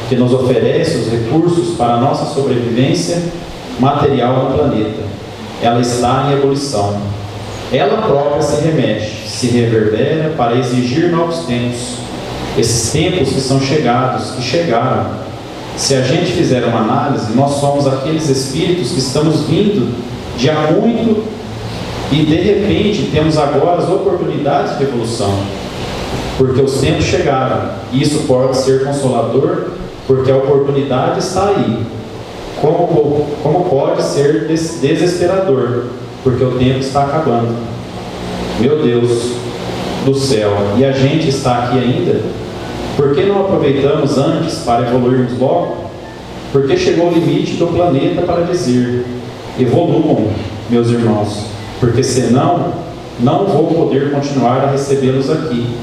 que nos oferece os recursos para a nossa sobrevivência material no planeta. Ela está em ebulição. Ela própria se remexe, se reverbera para exigir novos tempos. Esses tempos que são chegados, que chegaram. Se a gente fizer uma análise, nós somos aqueles espíritos que estamos vindo de há muito e de repente temos agora as oportunidades de evolução, porque os tempos chegaram. E isso pode ser consolador, porque a oportunidade está aí. Como pode ser desesperador, porque o tempo está acabando. Meu Deus do céu, e a gente está aqui ainda? Por que não aproveitamos antes para evoluirmos logo? Porque chegou o limite do planeta para dizer: evoluam, meus irmãos, porque senão não vou poder continuar a recebê-los aqui.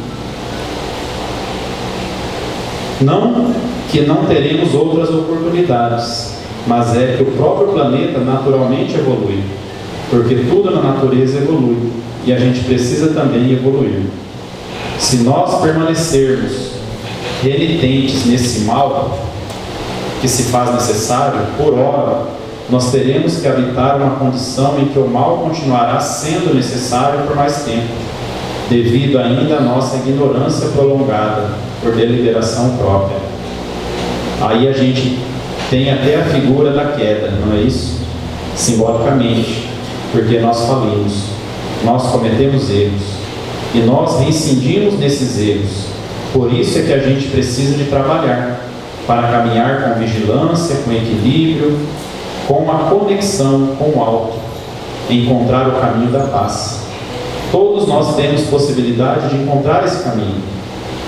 Não que não teremos outras oportunidades, mas é que o próprio planeta naturalmente evolui, porque tudo na natureza evolui, e a gente precisa também evoluir. Se nós permanecermos renitentes nesse mal que se faz necessário, por hora, nós teremos que habitar uma condição em que o mal continuará sendo necessário por mais tempo, devido ainda à nossa ignorância prolongada por deliberação própria. Aí a gente tem até a figura da queda, não é isso? Simbolicamente, porque nós falimos, nós cometemos erros, e nós reincidimos nesses erros. Por isso é que a gente precisa de trabalhar, para caminhar com vigilância, com equilíbrio, com uma conexão com o alto, encontrar o caminho da paz. Todos nós temos possibilidade de encontrar esse caminho,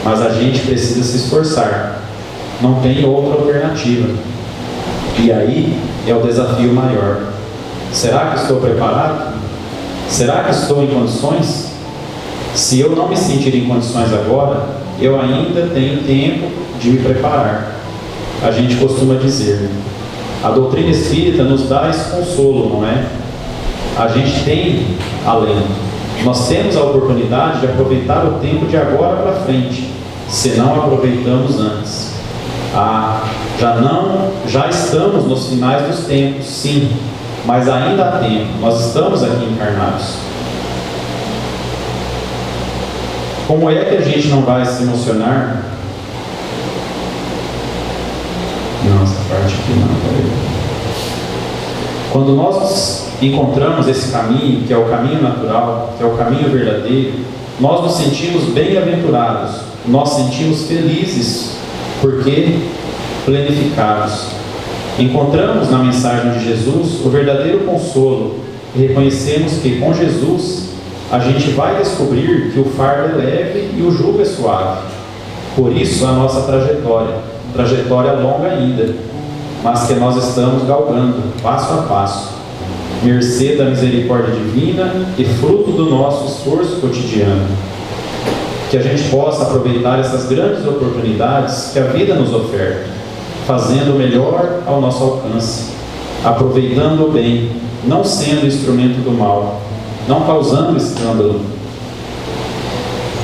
mas a gente precisa se esforçar, não tem outra alternativa. E aí é o desafio maior. Será que estou preparado? Será que estou em condições? Se eu não me sentir em condições agora, eu ainda tenho tempo de me preparar. A gente costuma dizer, a doutrina espírita nos dá esse consolo, não é? A gente tem alento. Nós temos a oportunidade de aproveitar o tempo de agora para frente, se não aproveitamos antes. Já estamos nos finais dos tempos, sim, mas ainda há tempo. Nós estamos aqui encarnados. Como é que a gente não vai se emocionar? Não, essa parte aqui não, peraí. Quando nós encontramos esse caminho, que é o caminho natural, que é o caminho verdadeiro, nós nos sentimos bem-aventurados, nós sentimos felizes, porque planificados. Encontramos na mensagem de Jesus o verdadeiro consolo e reconhecemos que com Jesus a gente vai descobrir que o fardo é leve e o jugo é suave. Por isso a nossa trajetória longa ainda, mas que nós estamos galgando passo a passo, mercê da misericórdia divina e fruto do nosso esforço cotidiano. Que a gente possa aproveitar essas grandes oportunidades que a vida nos oferta, fazendo o melhor ao nosso alcance, aproveitando o bem, não sendo instrumento do mal, não causando escândalo.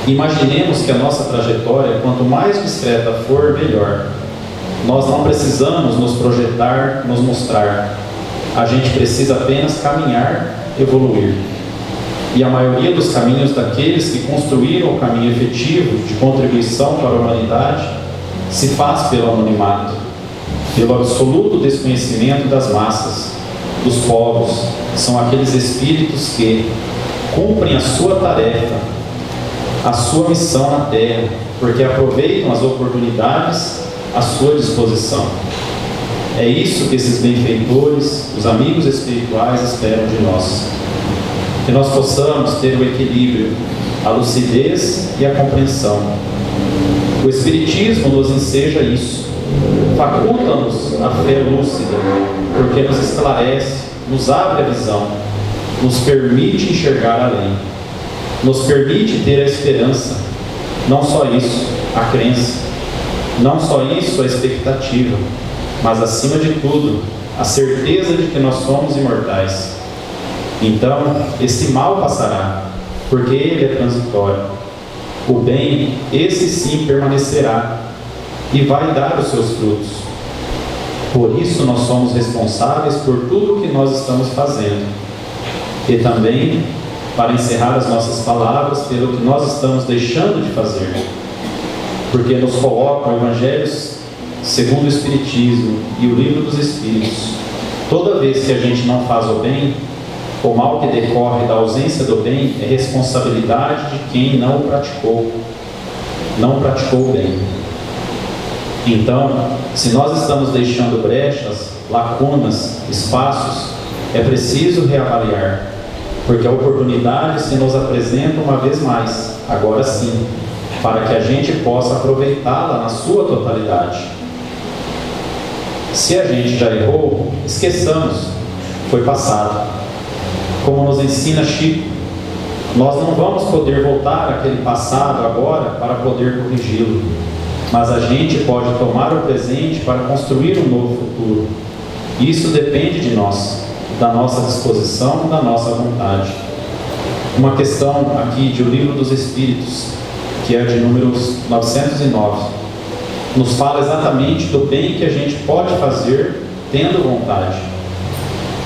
Imaginemos que a nossa trajetória, quanto mais discreta for, melhor. Nós não precisamos nos projetar, nos mostrar. A gente precisa apenas caminhar, evoluir. E a maioria dos caminhos daqueles que construíram o caminho efetivo de contribuição para a humanidade se faz pelo anonimato, pelo absoluto desconhecimento das massas, dos povos. São aqueles espíritos que cumprem a sua tarefa, a sua missão na Terra, porque aproveitam as oportunidades à sua disposição. É isso que esses benfeitores, os amigos espirituais, esperam de nós. Que nós possamos ter o equilíbrio, a lucidez e a compreensão. O Espiritismo nos enseja isso. Faculta-nos a fé lúcida, porque nos esclarece, nos abre a visão, nos permite enxergar além, nos permite ter a esperança. Não só isso, a crença. Não só isso, a expectativa, mas acima de tudo, a certeza de que nós somos imortais. Então, esse mal passará, porque ele é transitório. O bem, esse sim permanecerá e vai dar os seus frutos. Por isso nós somos responsáveis por tudo o que nós estamos fazendo. E também, para encerrar as nossas palavras, pelo que nós estamos deixando de fazer. Porque nos colocam evangelhos segundo o Espiritismo e o Livro dos Espíritos. Toda vez que a gente não faz o bem, o mal que decorre da ausência do bem é responsabilidade de quem não o praticou, não praticou o bem. Então, se nós estamos deixando brechas, lacunas, espaços, é preciso reavaliar, porque a oportunidade se nos apresenta uma vez mais, agora sim, para que a gente possa aproveitá-la na sua totalidade. Se a gente já errou, esqueçamos, foi passado. Como nos ensina Chico, nós não vamos poder voltar àquele passado agora para poder corrigi-lo, mas a gente pode tomar o presente para construir um novo futuro. Isso depende de nós, da nossa disposição, da nossa vontade. Uma questão aqui de O Livro dos Espíritos, que é de número 909, nos fala exatamente do bem que a gente pode fazer tendo vontade,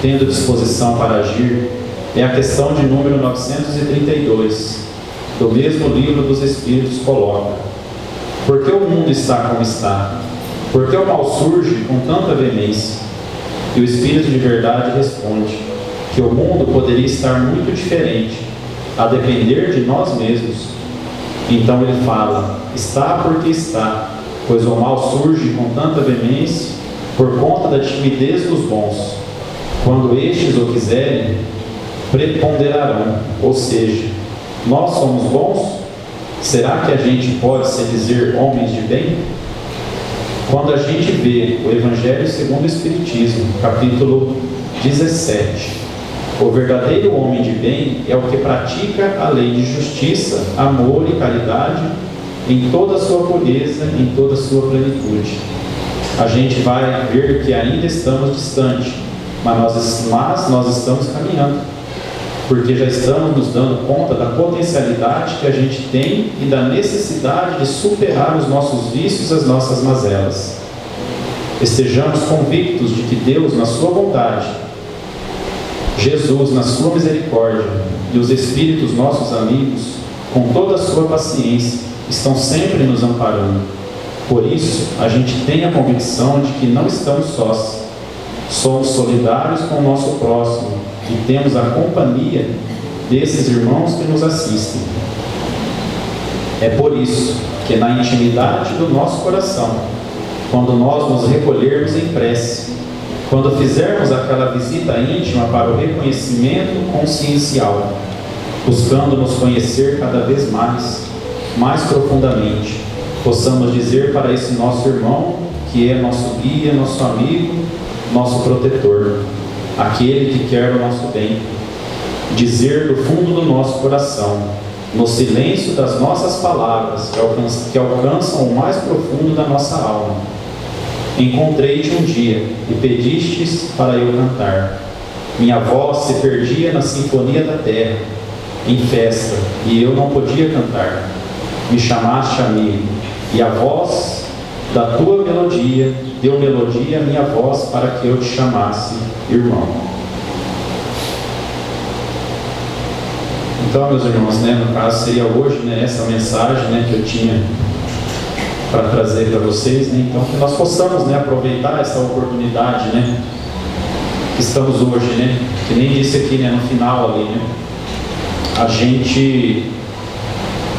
tendo disposição para agir. É a questão de número 932, do mesmo Livro dos Espíritos coloca: por que o mundo está como está? Por que o mal surge com tanta veemência? E o Espírito de verdade responde que o mundo poderia estar muito diferente, a depender de nós mesmos. Então ele fala: está porque está, pois o mal surge com tanta veemência por conta da timidez dos bons. Quando estes o quiserem, preponderarão. Ou seja, nós somos bons? Será que a gente pode se dizer homens de bem? Quando a gente vê o Evangelho segundo o Espiritismo, capítulo 17, o verdadeiro homem de bem é o que pratica a lei de justiça, amor e caridade em toda a sua pureza, em toda a sua plenitude. A gente vai ver que ainda estamos distantes, mas nós estamos caminhando, porque já estamos nos dando conta da potencialidade que a gente tem e da necessidade de superar os nossos vícios e as nossas mazelas. Estejamos convictos de que Deus, na sua bondade, Jesus, na sua misericórdia, e os Espíritos, nossos amigos, com toda a sua paciência, estão sempre nos amparando. Por isso, a gente tem a convicção de que não estamos sós. Somos solidários com o nosso próximo e temos a companhia desses irmãos que nos assistem. É por isso que na intimidade do nosso coração, quando nós nos recolhermos em prece, quando fizermos aquela visita íntima para o reconhecimento consciencial, buscando nos conhecer cada vez mais profundamente, possamos dizer para esse nosso irmão, que é nosso guia, nosso amigo, nosso protetor, aquele que quer o nosso bem, dizer do fundo do nosso coração, no silêncio das nossas palavras, que alcançam o mais profundo da nossa alma: encontrei-te um dia e pedistes para eu cantar. Minha voz se perdia na sinfonia da terra, em festa, e eu não podia cantar. Me chamaste amigo, e a voz da tua melodia deu melodia à minha voz para que eu te chamasse irmão. Então, meus irmãos, no caso seria hoje, essa mensagem, que eu tinha para trazer para vocês, então que nós possamos, aproveitar essa oportunidade, que estamos hoje, que nem disse aqui, no final ali, a gente,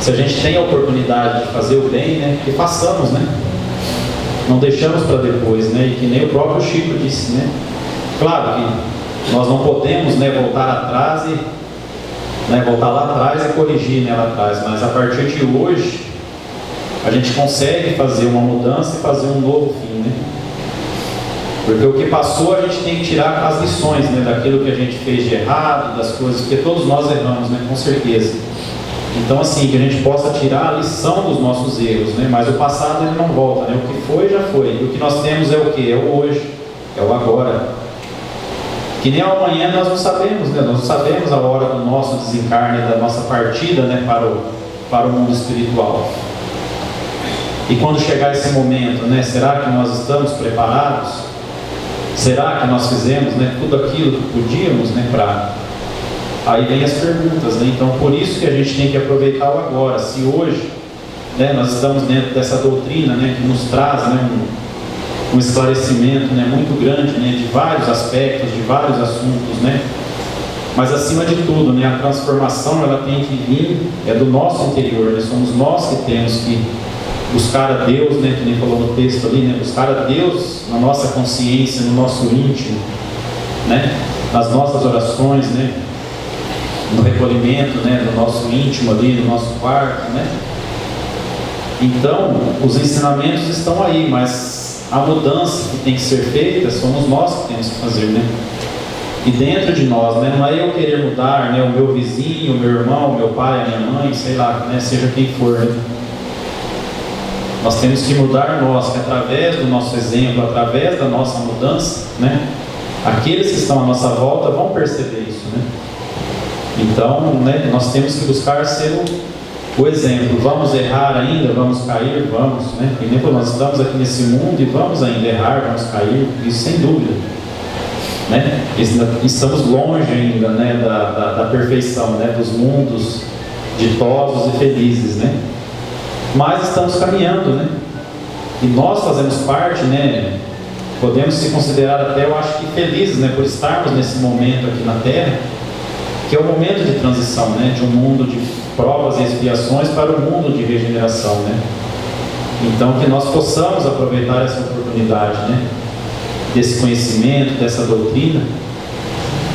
se a gente tem a oportunidade de fazer o bem, que façamos, não deixamos para depois, e que nem o próprio Chico disse, claro que nós não podemos, voltar atrás e voltar lá atrás e corrigir, lá atrás, mas a partir de hoje a gente consegue fazer uma mudança e fazer um novo fim, porque o que passou a gente tem que tirar as lições, daquilo que a gente fez de errado, das coisas, porque todos nós erramos, com certeza. Então, assim, que a gente possa tirar a lição dos nossos erros, mas o passado ele não volta, o que foi já foi, e o que nós temos é o que? É o hoje, é o agora. Que nem ao amanhã nós não sabemos, nós não sabemos a hora do nosso desencarne, da nossa partida, para o mundo espiritual. E quando chegar esse momento, será que nós estamos preparados? Será que nós fizemos, tudo aquilo que podíamos, para... Aí vem as perguntas, Então, por isso que a gente tem que aproveitar o agora. Se hoje, nós estamos dentro dessa doutrina, que nos traz, um esclarecimento, muito grande, de vários aspectos, de vários assuntos, Mas acima de tudo, a transformação ela tem que vir do nosso interior, somos nós que temos que buscar a Deus, que nem falou no texto ali, buscar a Deus na nossa consciência, no nosso íntimo, nas nossas orações, no recolhimento, do nosso íntimo ali, no nosso quarto, Então, os ensinamentos estão aí, mas a mudança que tem que ser feita somos nós que temos que fazer, E dentro de nós, não é eu querer mudar, o meu vizinho, o meu irmão, o meu pai, a minha mãe, sei lá, seja quem for, Nós temos que mudar nós, que através do nosso exemplo, através da nossa mudança, aqueles que estão à nossa volta vão perceber isso, Então, nós temos que buscar ser o exemplo. Vamos errar ainda, vamos cair, vamos, E nem nós estamos aqui nesse mundo e vamos ainda errar, vamos cair, isso sem dúvida, Estamos longe ainda, da perfeição, dos mundos ditosos e felizes, Mas estamos caminhando, E nós fazemos parte, podemos se considerar até, eu acho que felizes, por estarmos nesse momento aqui na Terra, que é o momento de transição, de um mundo de provas e expiações para um mundo de regeneração, Então, que nós possamos aproveitar essa oportunidade, desse conhecimento, dessa doutrina,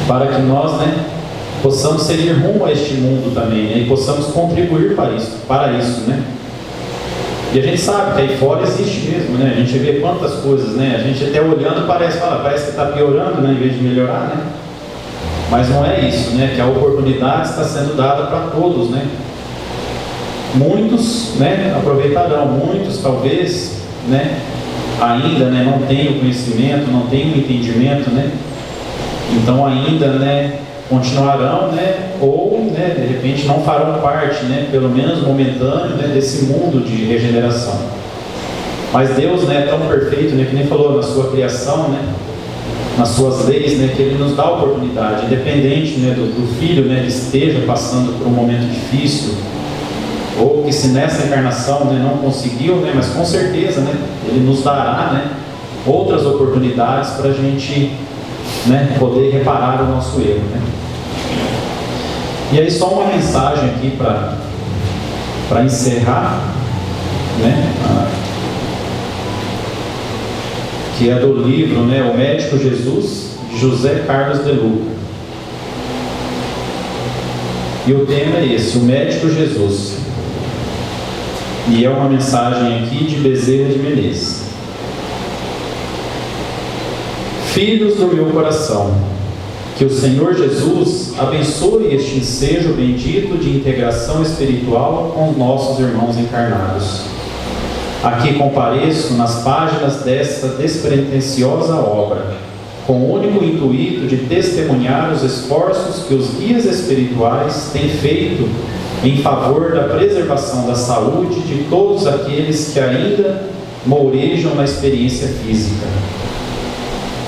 para que nós, possamos seguir rumo a este mundo também, e possamos contribuir para isso, E a gente sabe que aí fora existe mesmo, A gente vê quantas coisas, A gente até olhando parece que está piorando, em vez de melhorar, Mas não é isso, Que a oportunidade está sendo dada para todos, Muitos, aproveitarão, muitos talvez, ainda, não têm o conhecimento, não têm o entendimento, Então ainda, continuarão, ou, de repente não farão parte, pelo menos momentâneo, desse mundo de regeneração. Mas Deus, é tão perfeito, que nem falou na sua criação, nas suas leis, que Ele nos dá a oportunidade, independente, do filho, que esteja passando por um momento difícil, ou que se nessa encarnação, não conseguiu, mas com certeza, Ele nos dará, outras oportunidades para a gente, poder reparar o nosso erro, E aí só uma mensagem aqui para encerrar, que é do livro, O Médico Jesus, de José Carlos de Luca. E o tema é esse, o Médico Jesus. E é uma mensagem aqui de Bezerra de Menezes. Filhos do meu coração, que o Senhor Jesus abençoe este ensejo bendito de integração espiritual com os nossos irmãos encarnados. Aqui compareço nas páginas desta despretensiosa obra, com o único intuito de testemunhar os esforços que os guias espirituais têm feito em favor da preservação da saúde de todos aqueles que ainda mourejam na experiência física.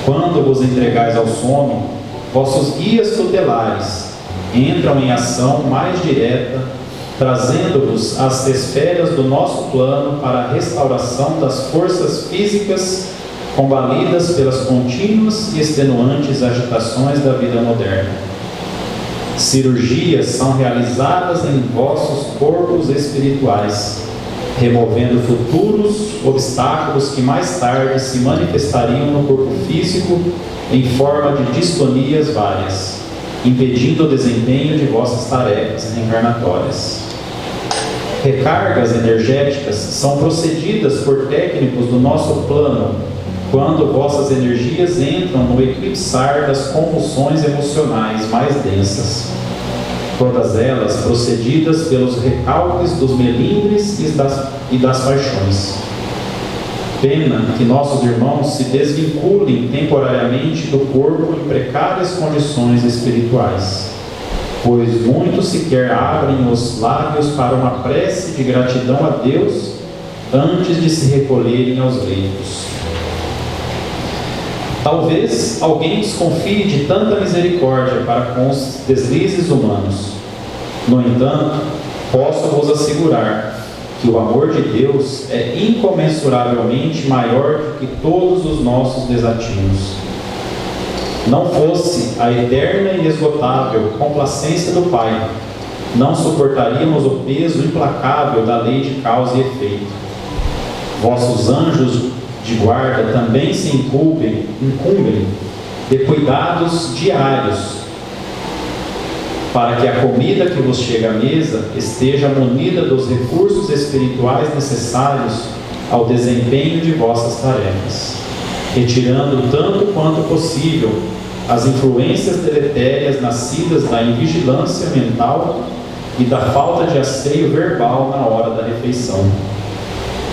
Quando vos entregais ao sono, vossos guias tutelares entram em ação mais direta, trazendo-vos às esferas do nosso plano para a restauração das forças físicas combalidas pelas contínuas e extenuantes agitações da vida moderna. Cirurgias são realizadas em vossos corpos espirituais, removendo futuros obstáculos que mais tarde se manifestariam no corpo físico em forma de distonias várias, impedindo o desempenho de vossas tarefas reencarnatórias. Recargas energéticas são procedidas por técnicos do nosso plano quando vossas energias entram no eclipsar das convulsões emocionais mais densas, todas elas procedidas pelos recalques dos melindres e das paixões. Pena que nossos irmãos se desvinculem temporariamente do corpo em precárias condições espirituais, pois muitos sequer abrem os lábios para uma prece de gratidão a Deus antes de se recolherem aos leitos. Talvez alguém desconfie de tanta misericórdia para com os deslizes humanos. No entanto, posso vos assegurar que o amor de Deus é incomensuravelmente maior do que todos os nossos desatinos. Não fosse a eterna e inesgotável complacência do Pai, não suportaríamos o peso implacável da lei de causa e efeito. Vossos anjos de guarda também se incumbem de cuidados diários, para que a comida que vos chega à mesa esteja munida dos recursos espirituais necessários ao desempenho de vossas tarefas, retirando tanto quanto possível as influências deletérias nascidas da invigilância mental e da falta de asseio verbal na hora da refeição.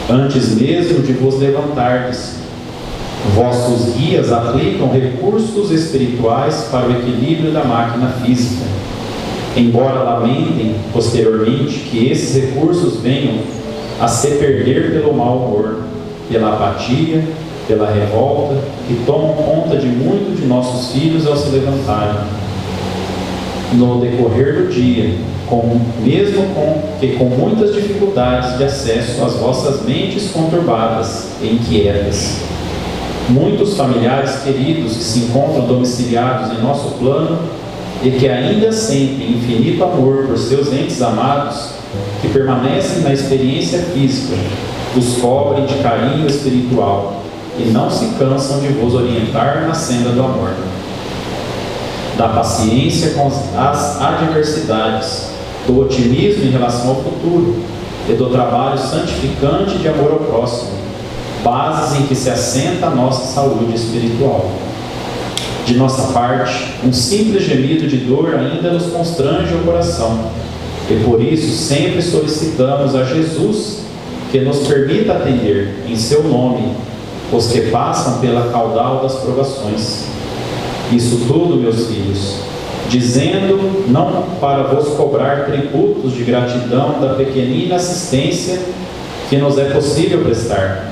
Antes mesmo de vos levantardes, vossos guias aplicam recursos espirituais para o equilíbrio da máquina física, embora lamentem posteriormente que esses recursos venham a se perder pelo mau humor, pela apatia, pela revolta, que tomam conta de muitos de nossos filhos ao se levantarem no decorrer do dia, mesmo com muitas dificuldades de acesso às vossas mentes conturbadas e inquietas. Muitos familiares queridos que se encontram domiciliados em nosso plano e que ainda sentem infinito amor por seus entes amados, que permanecem na experiência física, os cobrem de carinho espiritual e não se cansam de vos orientar na senda do amor, da paciência com as adversidades, do otimismo em relação ao futuro e do trabalho santificante de amor ao próximo, bases em que se assenta a nossa saúde espiritual. De nossa parte, um simples gemido de dor ainda nos constrange o coração, e por isso sempre solicitamos a Jesus que nos permita atender em seu nome os que passam pela caudal das provações. Isso tudo, meus filhos, dizendo não para vos cobrar tributos de gratidão da pequenina assistência que nos é possível prestar,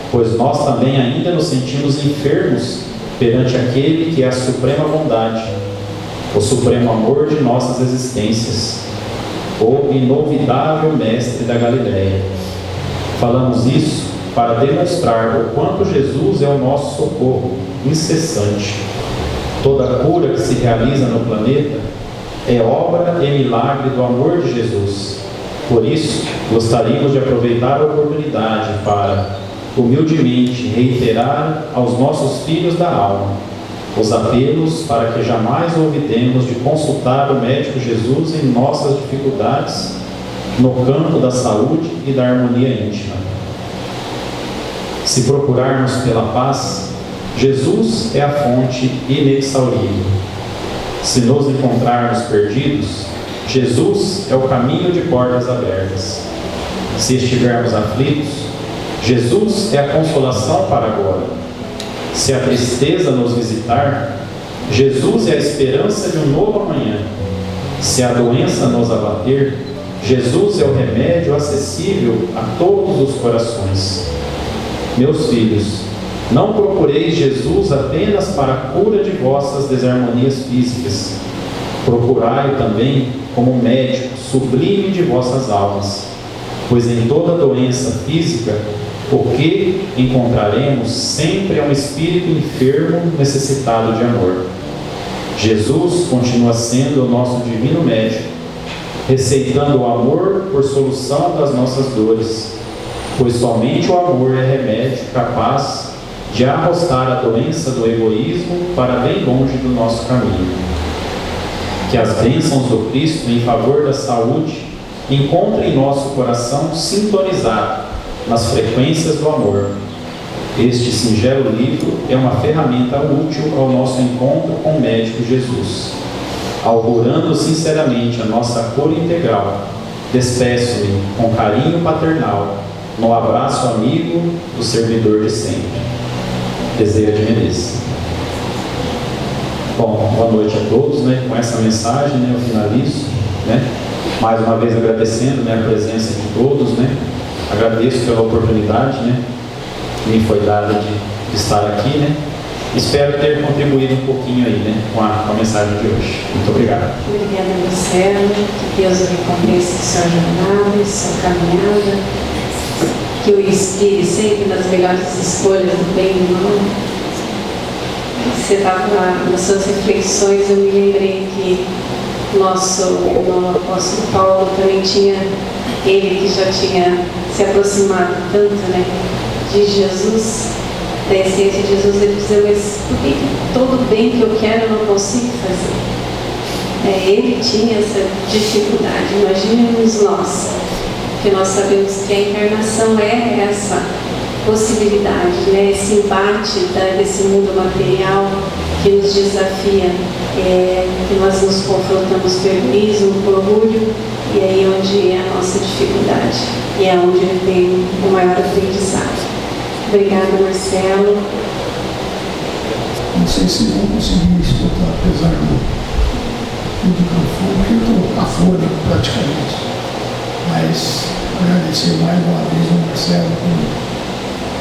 pois nós também ainda nos sentimos enfermos perante aquele que é a suprema bondade, o supremo amor de nossas existências, o inovidável Mestre da Galileia. Falamos isso para demonstrar o quanto Jesus é o nosso socorro incessante. Toda cura que se realiza no planeta é obra e milagre do amor de Jesus. Por isso, gostaríamos de aproveitar a oportunidade para, humildemente, reiterar aos nossos filhos da alma os apelos para que jamais olvidemos de consultar o médico Jesus em nossas dificuldades no campo da saúde e da harmonia íntima. Se procurarmos pela paz, Jesus é a fonte inexaurível. Se nos encontrarmos perdidos, Jesus é o caminho de portas abertas. Se estivermos aflitos, Jesus é a consolação para agora. Se a tristeza nos visitar, Jesus é a esperança de um novo amanhã. Se a doença nos abater, Jesus é o remédio acessível a todos os corações. Meus filhos, não procureis Jesus apenas para a cura de vossas desarmonias físicas. Procurai-o também como médico sublime de vossas almas, pois em toda doença física, o que encontraremos sempre é um espírito enfermo necessitado de amor. Jesus continua sendo o nosso divino médico, receitando o amor por solução das nossas dores, pois somente o amor é remédio capaz de arrostar a doença do egoísmo para bem longe do nosso caminho. Que as bênçãos do Cristo em favor da saúde encontrem nosso coração sintonizado nas frequências do amor. Este singelo livro é uma ferramenta útil ao nosso encontro com o médico Jesus. Augurando sinceramente a nossa cura integral, despeço-me com carinho paternal no abraço amigo do servidor de sempre. Bezerra de Menezes. Bom, boa noite a todos, né? Com essa mensagem, né, eu finalizo, né? Mais uma vez agradecendo, né, a presença de todos, né? Agradeço pela oportunidade, né, que me foi dada de estar aqui, né? Espero ter contribuído um pouquinho aí, né, com a mensagem de hoje. Muito obrigado. Obrigada, Marcelo. Que Deus o recompense sua jornada, sua caminhada. Que o inspire sempre nas melhores escolhas do bem e do mal. Você estava nas suas reflexões, eu me lembrei que nosso irmão apóstolo Paulo também tinha, ele que já tinha se aproximado tanto, né, de Jesus, da essência de Jesus, ele dizia, mas por que todo bem que eu quero eu não consigo fazer? Ele tinha essa dificuldade. Imaginemos nós, que nós sabemos que a encarnação é essa possibilidade, né? Esse embate desse mundo material que nos desafia, que nós nos confrontamos com o egoísmo, com o orgulho, e aí onde é a nossa dificuldade, e é onde tem o maior aprendizado. Obrigada, Marcelo. Não sei se vão conseguir escutar, apesar do microfone, porque eu estou afora praticamente. Mas agradecer mais uma vez ao Marcelo pelo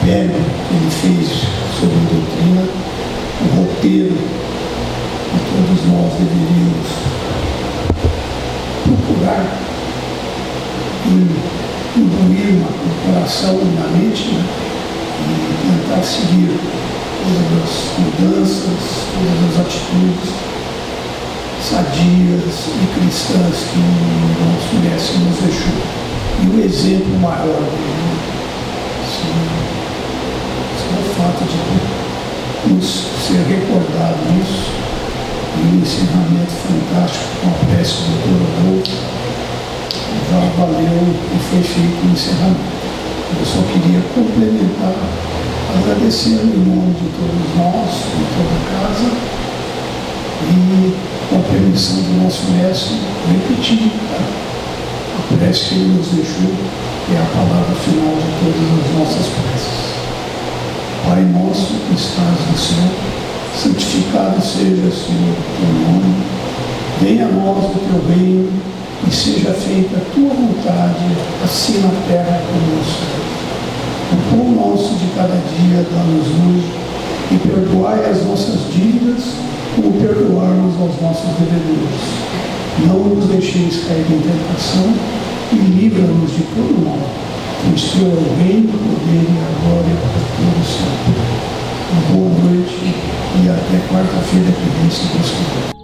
pego que ele fez sobre a doutrina, o roteiro que todos nós deveríamos procurar imbuir no coração e na mente, né? E tentar seguir todas as mudanças, todas as atitudes sadias e cristãs que o nosso mestre nos deixou. E o exemplo maior dele, o fato de nos ser recordado nisso, e um encerramento fantástico com a prece do Dr. Adolfo, já valeu e foi feito o encerramento. Eu só queria complementar, agradecendo em nome de todos nós, de toda a casa, e com a permissão do nosso mestre, repetir a prece que ele nos deixou, que é a palavra final de todas as nossas preces. Pai nosso que estás no céu, santificado seja, Senhor, o teu nome. Venha a nós o teu reino e seja feita a tua vontade, assim na terra como no céu. O pão nosso de cada dia dá-nos hoje e perdoai as nossas dívidas, como perdoarmos aos nossos devedores. Não nos deixeis cair em tentação e livra-nos de todo mal. Pois teu é o reino, o poder e a glória para todo sempre. Uma boa noite e até quarta-feira que vem, se Deus quiser.